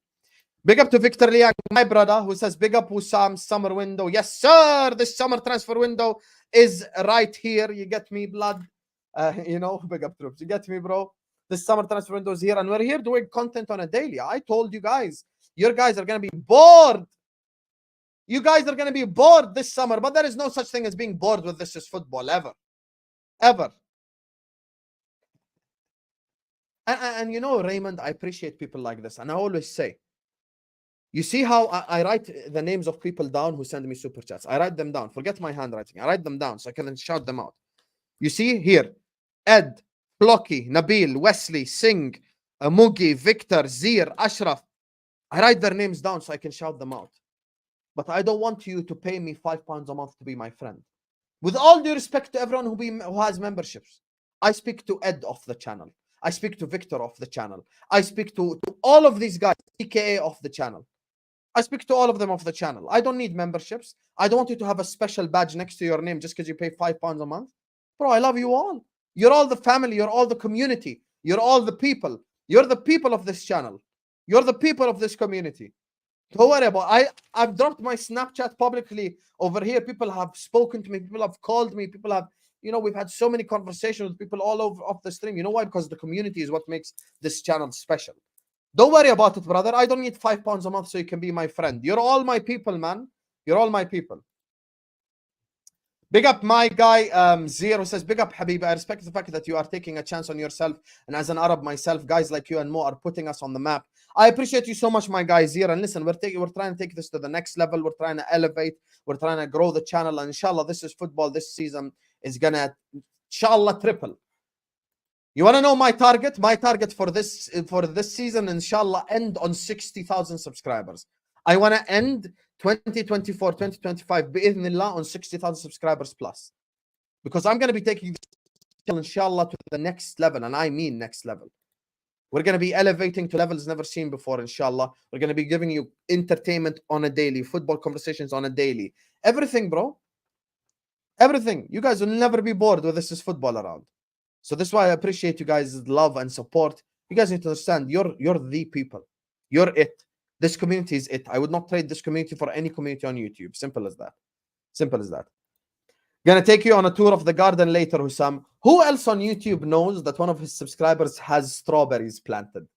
Big up to Victor Liang, my brother, who says, big up Wissam, summer window. Yes, sir. This summer transfer window is right here. You get me, blood? You know, big up troops. You get me, bro? This summer transfer window is here, and we're here doing content on a daily. I told you guys, your guys are going to be bored. You guys are going to be bored this summer, but there is no such thing as being bored with This Is Football, ever. Ever. And you know, Raymond, I appreciate people like this. And I always say, you see how I write the names of people down who send me super chats. I write them down. Forget my handwriting. I write them down so I can then shout them out. You see here, Ed, Flocky, Nabil, Wesley, Singh, Mugi, Victor, Zir, Ashraf. I write their names down so I can shout them out. But I don't want you to pay me £5 a month to be my friend. With all due respect to everyone who has memberships, I speak to Ed off the channel. I speak to Victor off the channel. I speak to all of these guys, TKA off the channel. I speak to all of them off the channel. I don't need memberships. I don't want you to have a special badge next to your name just because you pay £5 a month. Bro, I love you all. You're all the family. You're all the community. You're all the people. You're the people of this channel. You're the people of this community. Don't worry about it. I've dropped my Snapchat publicly over here. People have spoken to me. People have called me. People have, you know, we've had so many conversations with people all over off the stream. You know why? Because the community is what makes this channel special. Don't worry about it, brother. I don't need £5 a month so you can be my friend. You're all my people, man. You're all my people. Big up my guy, Zero says, big up, Habib. I respect the fact that you are taking a chance on yourself. And as an Arab myself, guys like you and Mo are putting us on the map. I appreciate you so much, my guy, Zero. And listen, we're trying to take this to the next level. We're trying to elevate. We're trying to grow the channel. And inshallah, This Is Football this season is going to, inshallah, triple. You want to know my target? My target for this season, inshallah, end on 60,000 subscribers. I want to end 2024, 2025, bi'idhnillah, on 60,000 subscribers plus. Because I'm going to be taking this channel, inshallah, to the next level. And I mean next level. We're going to be elevating to levels never seen before, inshallah. We're going to be giving you entertainment on a daily, football conversations on a daily. Everything, bro. Everything. You guys will never be bored with This Is Football around. So this is why I appreciate you guys' love and support. You guys need to understand, you're the people. You're it. This community is it. I would not trade this community for any community on YouTube. Simple as that. Simple as that. Gonna take you on a tour of the garden later, Hussam. Who else on YouTube knows that one of his subscribers has strawberries planted?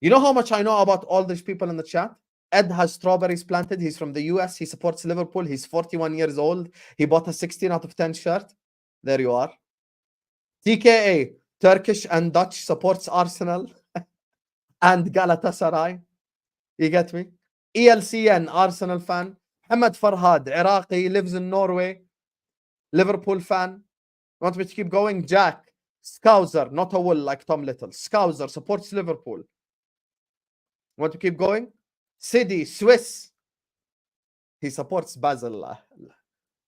You know how much I know about all these people in the chat? Ed has strawberries planted. He's from the US. He supports Liverpool. He's 41 years old. He bought a 16 out of 10 shirt. There you are. TKA, Turkish and Dutch, supports Arsenal and Galatasaray. You get me? ELCN, Arsenal fan. Ahmed Farhad, Iraqi, lives in Norway. Liverpool fan. Want me to keep going? Jack, Scouser, not a wool like Tom Little. Scouser, supports Liverpool. Want to keep going? Sidi, Swiss. He supports Basel,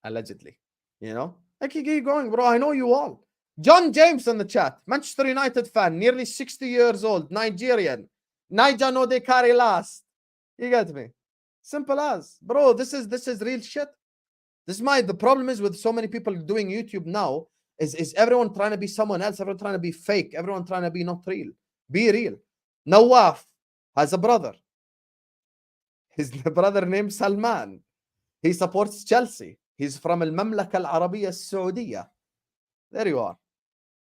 allegedly. You know? I can keep going, bro. I know you all. John James in the chat, Manchester United fan, nearly 60 years old, Nigerian. Naija no de carry last. You get me? Simple as. Bro, this is real shit. The problem is with so many people doing YouTube now, is everyone trying to be someone else, everyone trying to be fake, everyone trying to be not real. Be real. Nawaf has a brother. His brother named Salman. He supports Chelsea. He's from Al-Mamlaka Al-Arabiya Al-Saudiya. There you are.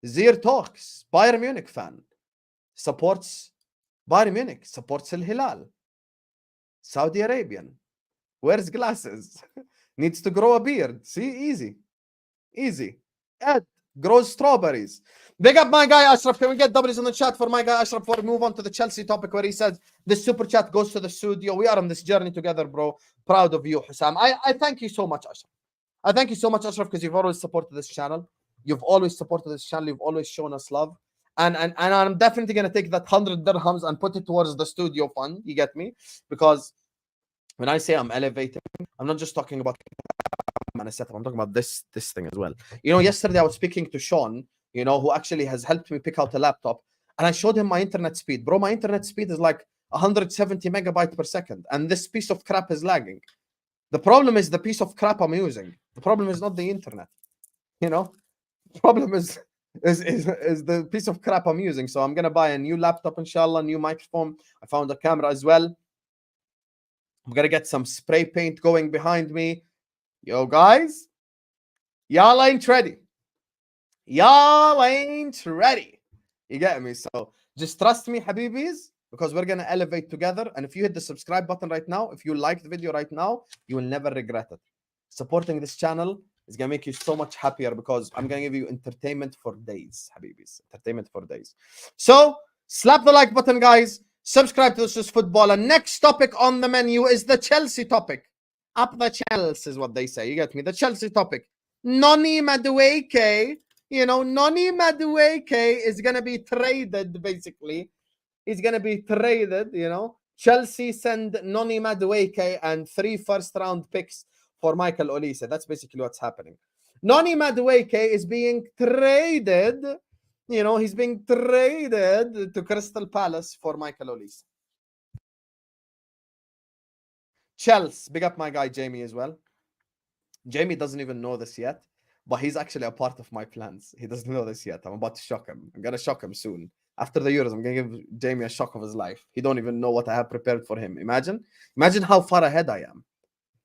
Zir talks, Bayern Munich fan. Supports Bayern Munich. Supports Al Hilal. Saudi Arabian. Wears glasses. Needs to grow a beard. See? Easy. Easy. Ed grows strawberries. Big up my guy Ashraf. Can we get W's in the chat for my guy Ashraf before we move on to the Chelsea topic where he says this super chat goes to the studio. We are on this journey together, bro. Proud of you, Hussam. I thank you so much, Ashraf. I thank you so much, Ashraf, because you've always supported this channel. You've always supported this channel. You've always shown us love. And I'm definitely going to take that 100 dirhams and put it towards the studio fund. You get me? Because when I say I'm elevating, I'm not just talking about a setup. I'm talking about this thing as well. You know, yesterday I was speaking to Sean, you know, who actually has helped me pick out a laptop. And I showed him my internet speed. Bro, my internet speed is like 170 megabytes per second. And this piece of crap is lagging. The problem is the piece of crap I'm using. The problem is not the internet. You know? The problem is is the piece of crap I'm using. So I'm gonna buy a new laptop, inshallah, new microphone. I found a camera as well. I'm gonna get some spray paint going behind me. Yo, guys, y'all ain't ready. Y'all ain't ready. You get me? So just trust me, Habibis, because we're gonna elevate together. And if you hit the subscribe button right now, if you like the video right now, you will never regret it. Supporting this channel is gonna make you so much happier because I'm gonna give you entertainment for days, Habibis. Entertainment for days. So slap the like button, guys. Subscribe to This Is Football. And next topic on the menu is the Chelsea topic. Up the Chelsea is what they say. You get me? The Chelsea topic. Noni Madueke. You know, Noni Madueke is going to be traded, basically. He's going to be traded, you know. Chelsea send Noni Madueke and 3 first-round picks for Michael Olise. That's basically what's happening. Noni Madueke is being traded. You know, he's being traded to Crystal Palace for Michael Olise. Chelsea, big up my guy Jamie as well. Jamie doesn't even know this yet, but he's actually a part of my plans. He doesn't know this yet. I'm about to shock him. I'm going to shock him soon. After the Euros, I'm going to give Jamie a shock of his life. He don't even know what I have prepared for him. Imagine how far ahead I am.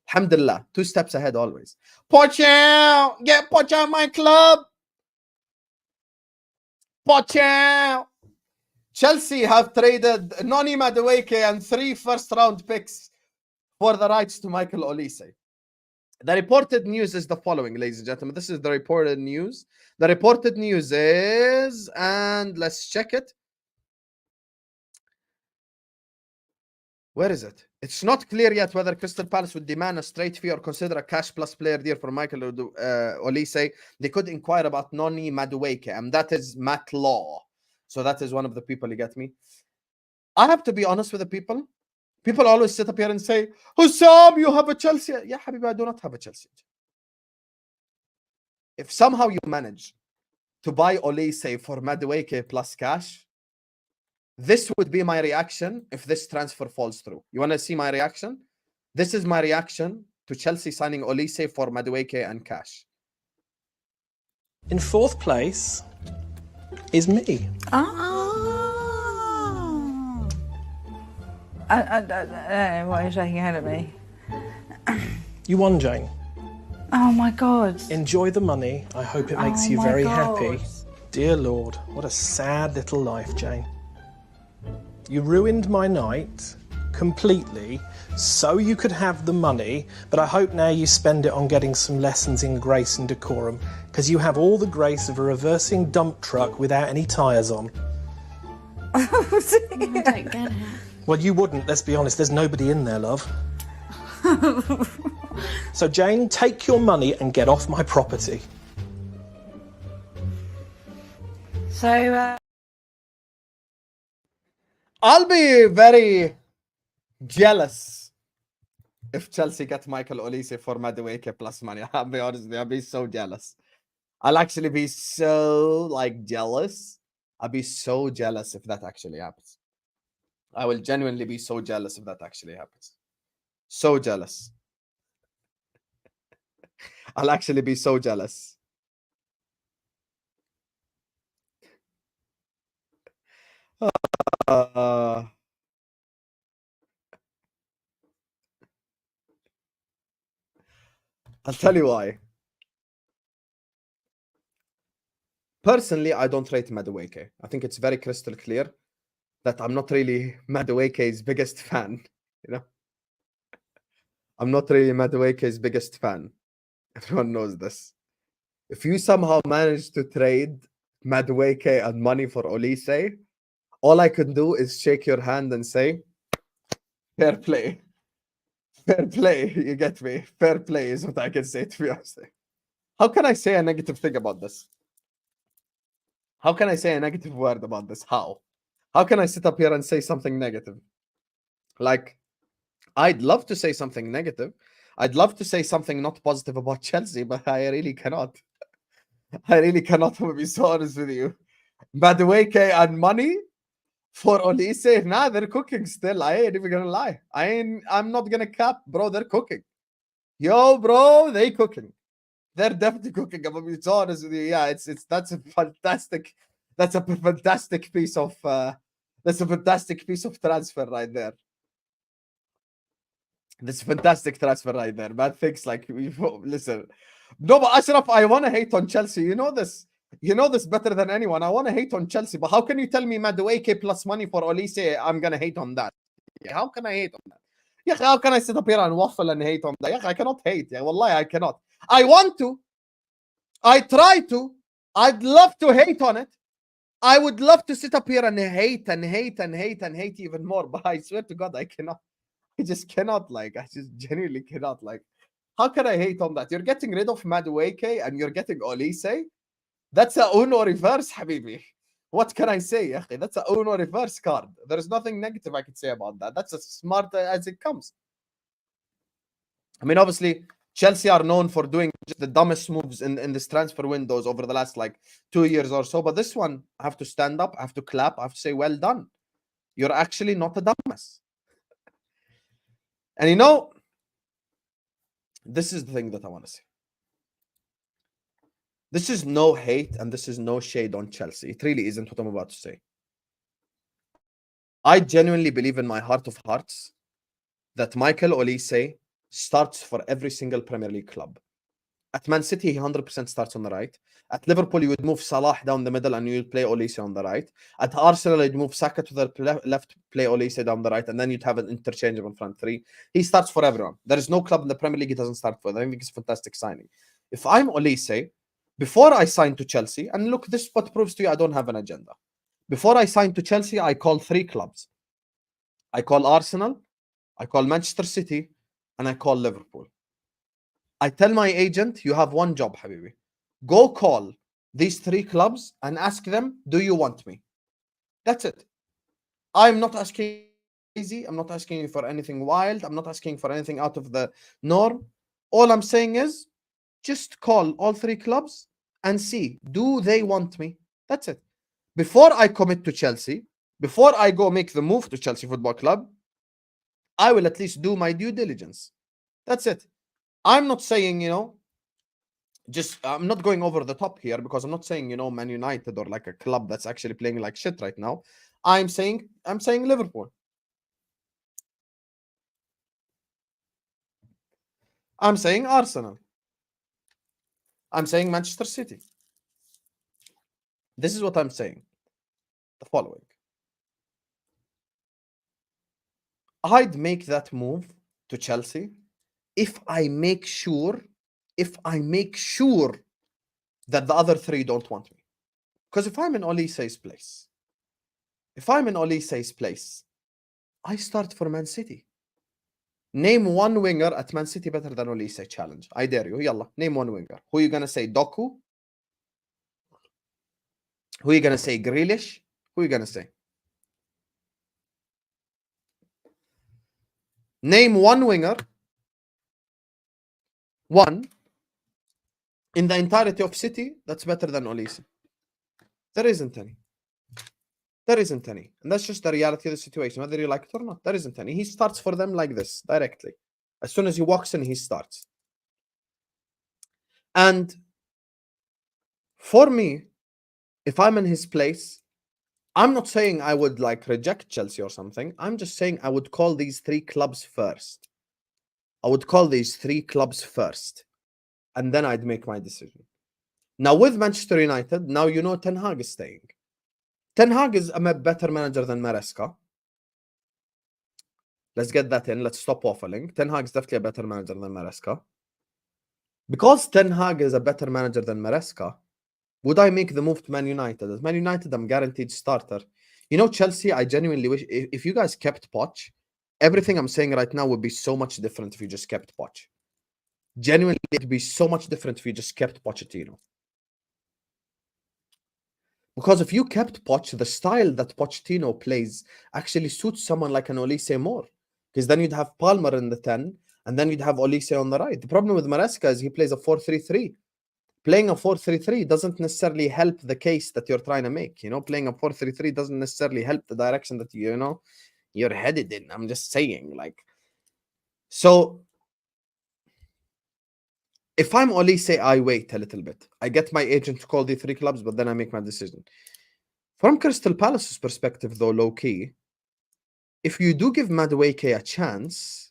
Alhamdulillah, 2 steps ahead always. Poch out! Get Poch out my club! Poch out! Chelsea have traded Noni Madueke and 3 first-round picks for the rights to Michael Olise. The reported news is the following, ladies and gentlemen. This is the reported news. The reported news is, and let's check it. Where is it? It's not clear yet whether Crystal Palace would demand a straight fee or consider a cash plus player deal for Michael Olise. They could inquire about Noni Madueke, and that is Matt Law. So that is one of the people, you get me? I have to be honest with the people. People always sit up here and say, Hussam, you have a Chelsea. Yeah, Habibi, I do not have a Chelsea. If somehow you manage to buy Olise for Madueke plus cash, this would be my reaction if this transfer falls through. You want to see my reaction? This is my reaction to Chelsea signing Olise for Madueke and cash. In 4th place is me. Why are you shaking your head at me? You won, Jane. Oh my God. Enjoy the money. I hope it makes you very happy. Dear Lord, what a sad little life, Jane. You ruined my night completely so you could have the money, but I hope now you spend it on getting some lessons in grace and decorum, because you have all the grace of a reversing dump truck without any tyres on. I don't get it. Well, you wouldn't, let's be honest. There's nobody in there, love. So, Jane, take your money and get off my property. So, I'll be very jealous if Chelsea get Michael Olise for Madueke plus money. I'll be honest, I'll be so jealous. I'll actually be so, jealous. I'll be so jealous if that actually happens. I will genuinely be so jealous if that actually happens. So jealous. I'll actually be so jealous. I'll tell you why. Personally, I don't rate Madueke. I think it's very crystal clear that I'm not really Madueke's biggest fan. You know, I'm not really Madueke's biggest fan. Everyone knows this. If you somehow manage to trade Madueke and money for Olise, all I can do is shake your hand and say, fair play. Fair play. You get me? Fair play is what I can say, to be honest. How can I say a negative thing about this? How can I say a negative word about this? How can I sit up here and say something negative? I'd love to say something negative. I'd love to say something not positive about Chelsea, but I really cannot. I really cannot, to be so honest with you. Madueke and money for Olise, nah, they're cooking still. I ain't even gonna lie. I'm not gonna cap, bro. They're cooking. Yo, bro, they cooking. They're definitely cooking up. I mean, it's honest with you. Yeah, it's that's a fantastic piece of transfer right there. This fantastic transfer right there. Man thinks like listen. No, but Ashraf, I wanna hate on Chelsea. You know this. You know this better than anyone. I want to hate on Chelsea, but how can you tell me Madueke plus money for Olise? I'm gonna hate on that. Yeah, how can I hate on that? Yeah, how can I sit up here and waffle and hate on that? Yeah, I cannot hate. Yeah, wallahi, I cannot. I want to. I try to. I'd love to hate on it. I would love to sit up here and hate and hate and hate and hate even more, but I swear to God, I cannot. I just cannot. Like, I just genuinely cannot. Like, how can I hate on that? You're getting rid of Madueke and you're getting Olise. That's a Uno reverse, Habibi. What can I say? That's a Uno reverse card. There's nothing negative I could say about that. That's as smart as it comes. I mean, obviously, Chelsea are known for doing just the dumbest moves in this transfer windows over the last like 2 years or so. But this one, I have to stand up, I have to clap, I have to say, well done. You're actually not a dumbass. And you know, this is the thing that I want to say. This is no hate and this is no shade on Chelsea. It really isn't what I'm about to say. I genuinely believe in my heart of hearts that Michael Olise starts for every single Premier League club. At Man City, he 100% starts on the right. At Liverpool, you would move Salah down the middle and you would play Olise on the right. At Arsenal, you'd move Saka to the left, play Olise down the right, and then you'd have an interchangeable front three. He starts for everyone. There is no club in the Premier League he doesn't start for. I think it's a fantastic signing. If I'm Olise, before I signed to Chelsea, and look, this what proves to you I don't have an agenda. Before I signed to Chelsea, I called 3 clubs. I call Arsenal, I call Manchester City, and I call Liverpool. I tell my agent, you have one job, Habibi. Go call these 3 clubs and ask them, do you want me? That's it. I'm not asking easy. I'm not asking you for anything wild. I'm not asking for anything out of the norm. All I'm saying is, just call all 3 clubs and see, do they want me? That's it. Before I commit to Chelsea, before I go make the move to Chelsea Football Club, I will at least do my due diligence. That's it. I'm not saying, you know, I'm not going over the top here because I'm not saying, you know, Man United or like a club that's actually playing like shit right now. I'm saying Liverpool. I'm saying Arsenal. I'm saying Manchester City. This is what I'm saying. The following. I'd make that move to Chelsea if I make sure that the other 3 don't want me. Because if I'm in Olise's place, I start for Man City. Name one winger at Man City better than Olise. Challenge. I dare you. Yalla. Name one winger. Who are you going to say? Doku? Who are you going to say? Grealish? Who are you going to say? Name one winger. One. In the entirety of City, that's better than Olise. There isn't any. There isn't any. And that's just the reality of the situation, whether you like it or not. There isn't any. He starts for them like this, directly. As soon as he walks in, he starts. And for me, if I'm in his place, I'm not saying I would like reject Chelsea or something. I'm just saying I would call these 3 clubs first. And then I'd make my decision. Now with Manchester United, now you know Ten Hag is staying. Ten Hag is a better manager than Maresca. Let's get that in. Let's stop waffling. Ten Hag is definitely a better manager than Maresca. Because Ten Hag is a better manager than Maresca, would I make the move to Man United? At Man United, I'm guaranteed starter. You know, Chelsea, I genuinely wish, if you guys kept Poch, everything I'm saying right now would be so much different if you just kept Poch. Genuinely, it would be so much different if you just kept Pochettino. Because if you kept Poch, the style that Pochettino plays actually suits someone like an Olise more. Because then you'd have Palmer in the 10, and then you'd have Olise on the right. The problem with Maresca is he plays a 4-3-3. Playing a 4-3-3 doesn't necessarily help the case that you're trying to make. You know, playing a 4-3-3 doesn't necessarily help the direction that, you know, you're headed in. I'm just saying, like. So, If I'm Olise, I wait a little bit. I get my agent to call the 3 clubs, but then I make my decision. From Crystal Palace's perspective, though, low key, if you do give Madueke a chance,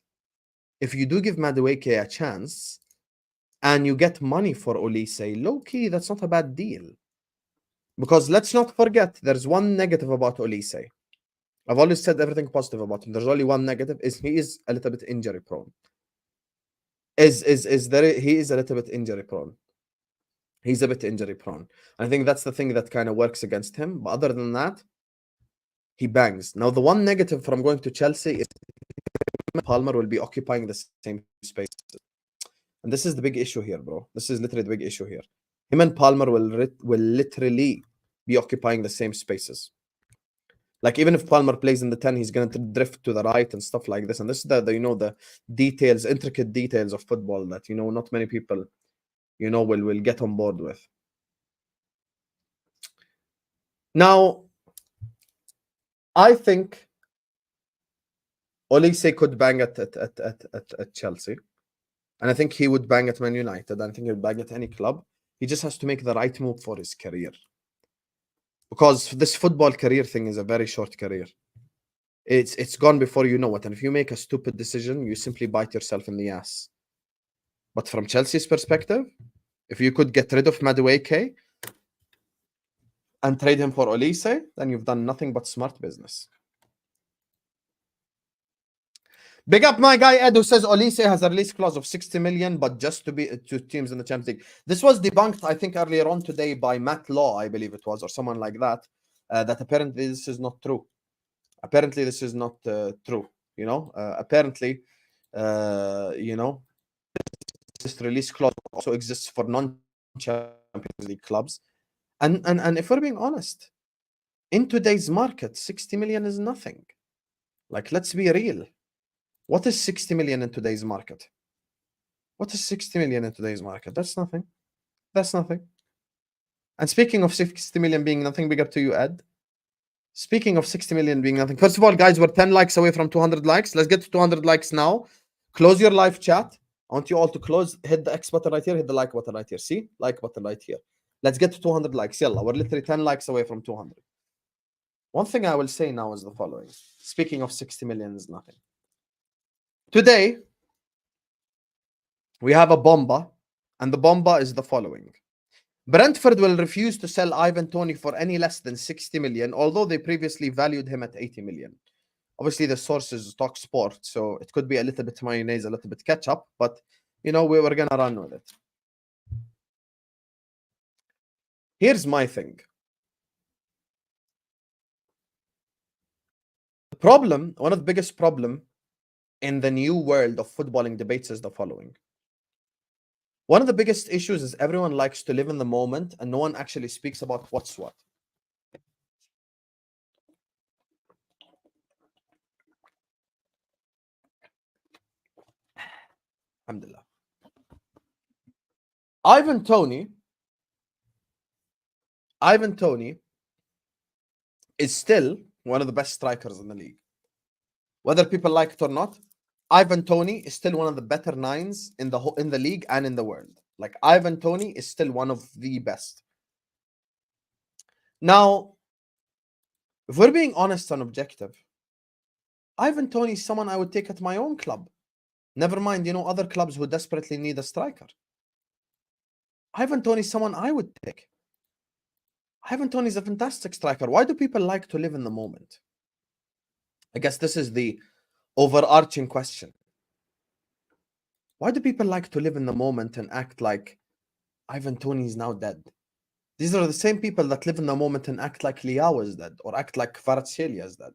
and you get money for Olise, low key, that's not a bad deal. Because let's not forget, there's one negative about Olise. I've always said everything positive about him. There's only one negative, is he is a little bit injury prone. He is a little bit injury prone. He's a bit injury prone. I think that's the thing that kind of works against him. But other than that, he bangs. Now, the one negative from going to Chelsea is Palmer will be occupying the same space. And this is the big issue here, bro. This is literally the big issue here. Him and Palmer will literally be occupying the same spaces. Like, even if Palmer plays in the 10, he's going to drift to the right and stuff like this. And this is the details, intricate details of football that, not many people, will get on board with. Now, I think Olise could bang at Chelsea. And I think he would bang at Man United. And I think he would bang at any club. He just has to make the right move for his career. Because this football career thing is a very short career. It's gone before you know it. And if you make a stupid decision, you simply bite yourself in the ass. But from Chelsea's perspective, if you could get rid of Madueke and trade him for Olise, then you've done nothing but smart business. Big up my guy Ed, who says Olise has a release clause of 60 million, but just to be to teams in the Champions League. This was debunked, I think, earlier on today by Matt Law, I believe it was, or someone like that. That apparently this is not true. Apparently this is not true. Apparently, this release clause also exists for non-Champions League clubs. And if we're being honest, in today's market, 60 million is nothing. Like, let's be real. What is 60 million in today's market? What is 60 million in today's market? That's nothing. That's nothing. And speaking of 60 million being nothing, big up to you, Ed. Speaking of 60 million being nothing. First of all, guys, we're 10 likes away from 200 likes. Let's get to 200 likes now. Close your live chat. I want you all to close. Hit the X button right here. Hit the like button right here. See? Like button right here. Let's get to 200 likes. Yalla, we're literally 10 likes away from 200. One thing I will say now is the following. Speaking of 60 million is nothing. Today, we have a bomba, and the bomba is the following. Brentford will refuse to sell Ivan Toney for any less than 60 million, although they previously valued him at 80 million. Obviously, the source is talkSPORT, so it could be a little bit mayonnaise, a little bit ketchup, but, we were going to run with it. Here's my thing. The problem, one of the biggest problems in the new world of footballing debates is the following. One of the biggest issues is everyone likes to live in the moment and no one actually speaks about what's what. Alhamdulillah. Ivan Toney is still one of the best strikers in the league. Whether people like it or not, Ivan Toney is still one of the better nines in the league and in the world. Like, Ivan Toney is still one of the best. Now, if we're being honest and objective, Ivan Toney is someone I would take at my own club. Never mind, other clubs who desperately need a striker. Ivan Toney is someone I would pick. Ivan Toney is a fantastic striker. Why do people like to live in the moment? I guess this is the overarching question. Why do people like to live in the moment and act like Ivan Toney is now dead? These are the same people that live in the moment and act like Liao is dead or act like Kvaratskhelia is dead.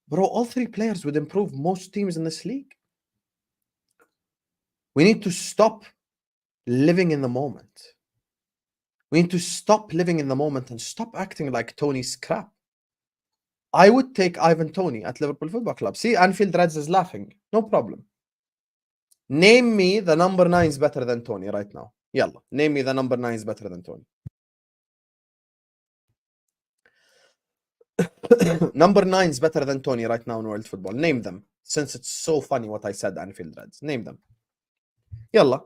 Bro, all three players would improve most teams in this league. We need to stop living in the moment. We need to stop living in the moment and stop acting like Toney's crap. I would take Ivan Toney at Liverpool Football Club. See, Anfield Reds is laughing. No problem. Name me the number 9 is better than Toney right now. Yalla. Name me the number 9 is better than Toney. Number 9 is better than Toney right now in world football. Name them. Since it's so funny what I said, Anfield Reds. Name them. Yalla.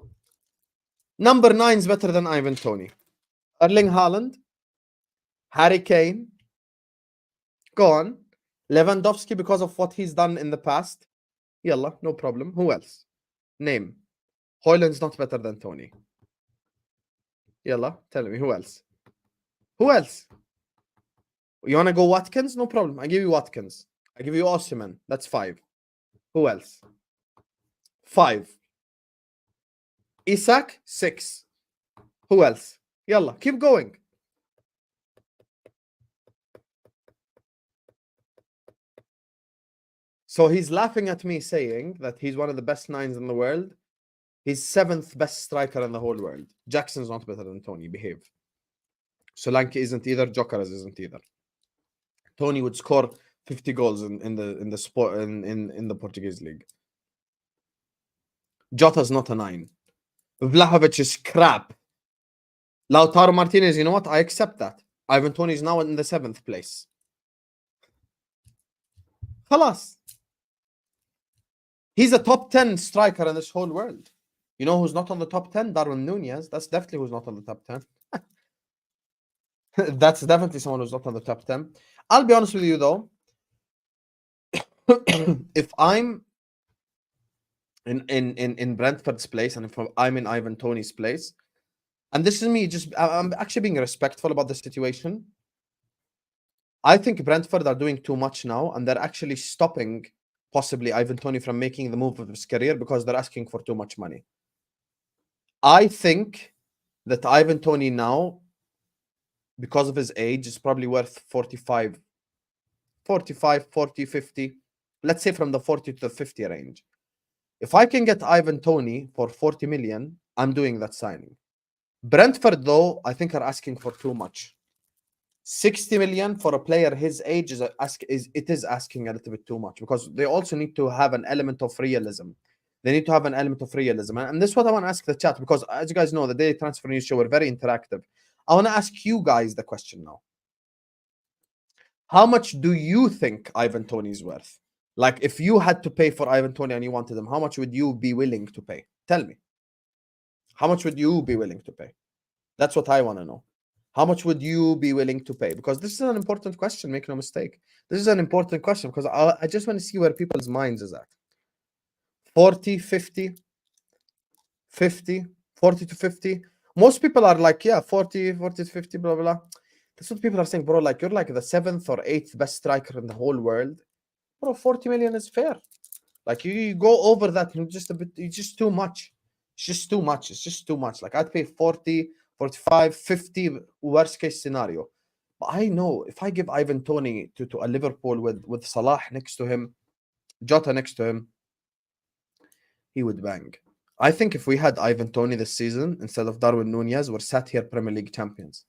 Number 9 is better than Ivan Toney. Erling Haaland, Harry Kane, go on. Lewandowski because of what he's done in the past. Yalla, no problem. Who else? Name. Højlund's not better than Toney. Yalla, tell me, who else? Who else? You want to go Watkins? No problem. I give you Watkins. I give you Osimhen. That's 5. Who else? 5. Isak, 6. Who else? Yalla, keep going. So he's laughing at me saying that he's one of the best 9s in the world. He's 7th best striker in the whole world. Jackson's not better than Toney. Behave. Solanke isn't either. Jokeres isn't either. Toney would score 50 goals in the Portuguese league. Jota's not a 9. Vlahovic is crap. Lautaro Martinez, you know what? I accept that. Ivan Toney is now in the 7th place. Khalas. He's a top 10 striker in this whole world. You know who's not on the top 10? Darwin Nunez. That's definitely who's not on the top 10. That's definitely someone who's not on the top 10. I'll be honest with you though. If I'm in Brentford's place and if I'm in Ivan Toney's place, and this is me, I'm actually being respectful about the situation. I think Brentford are doing too much now, and they're actually stopping possibly Ivan Toney from making the move of his career because they're asking for too much money. I think that Ivan Toney now, because of his age, is probably worth 45, 40, 50. Let's say from the 40 to the 50 range. If I can get Ivan Toney for 40 million, I'm doing that signing. Brentford, though, I think are asking for too much. 60 million for a player his age is asking a little bit too much, because they also need to have an element of realism. They need to have an element of realism. And this is what I want to ask the chat, because as you guys know, the Daily Transfer News Show, we're very interactive. I want to ask you guys the question now. How much do you think Ivan Toney is worth? Like, if you had to pay for Ivan Toney and you wanted him, how much would you be willing to pay? Tell me. How much would you be willing to pay? That's what I want to know. How much would you be willing to pay? Because this is an important question, make no mistake. This is an important question because I just want to see where people's minds is at. 40, 50, 50, 40 to 50. Most people are like, yeah, 40 to 50, blah, blah, blah. That's what people are saying, bro. Like, you're like the 7th or 8th best striker in the whole world. Bro, 40 million is fair. Like, you go over that, you're just too much. It's just too much. It's just too much. Like, I'd pay 40, 45, 50, worst case scenario. But I know if I give Ivan Toney to a Liverpool with Salah next to him, Jota next to him, he would bang. I think if we had Ivan Toney this season instead of Darwin Nunez, we're sat here Premier League champions.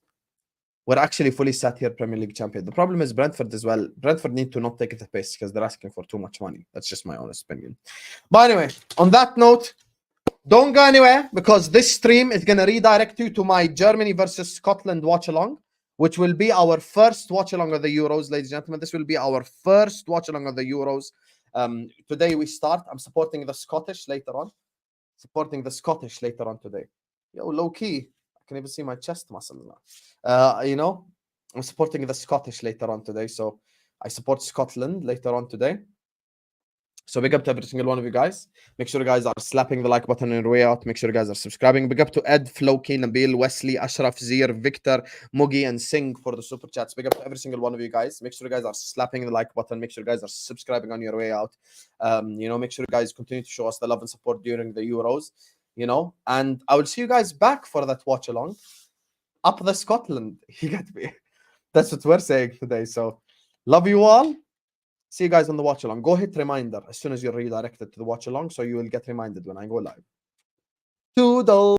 We're actually fully sat here Premier League champion. The problem is Brentford as well. Brentford need to not take it at pace because they're asking for too much money. That's just my honest opinion. But anyway, on that note, don't go anywhere, because this stream is going to redirect you to my Germany versus Scotland watch-along, which will be our first watch-along of the Euros, ladies and gentlemen. This will be our first watch-along of the Euros. Today we start. I'm supporting the Scottish later on. Today. Yo, low-key. I can even see my chest muscles now. You know, I'm supporting the Scottish later on today. So I support Scotland later on today. So big up to every single one of you guys. Make sure you guys are slapping the like button on your way out. Make sure you guys are subscribing. Big up to Ed, Floki, Nabil, Wesley, Ashraf, Zir, Victor, Mugi, and Singh for the super chats. Big up to every single one of you guys. Make sure you guys are slapping the like button. Make sure you guys are subscribing on your way out. You know, make sure you guys continue to show us the love and support during the Euros. You know, and I will see you guys back for that watch along. Up the Scotland. You get me? That's what we're saying today. So love you all. See you guys on the watch along. Go hit reminder as soon as you're redirected to the watch along, so you will get reminded when I go live. Toodle.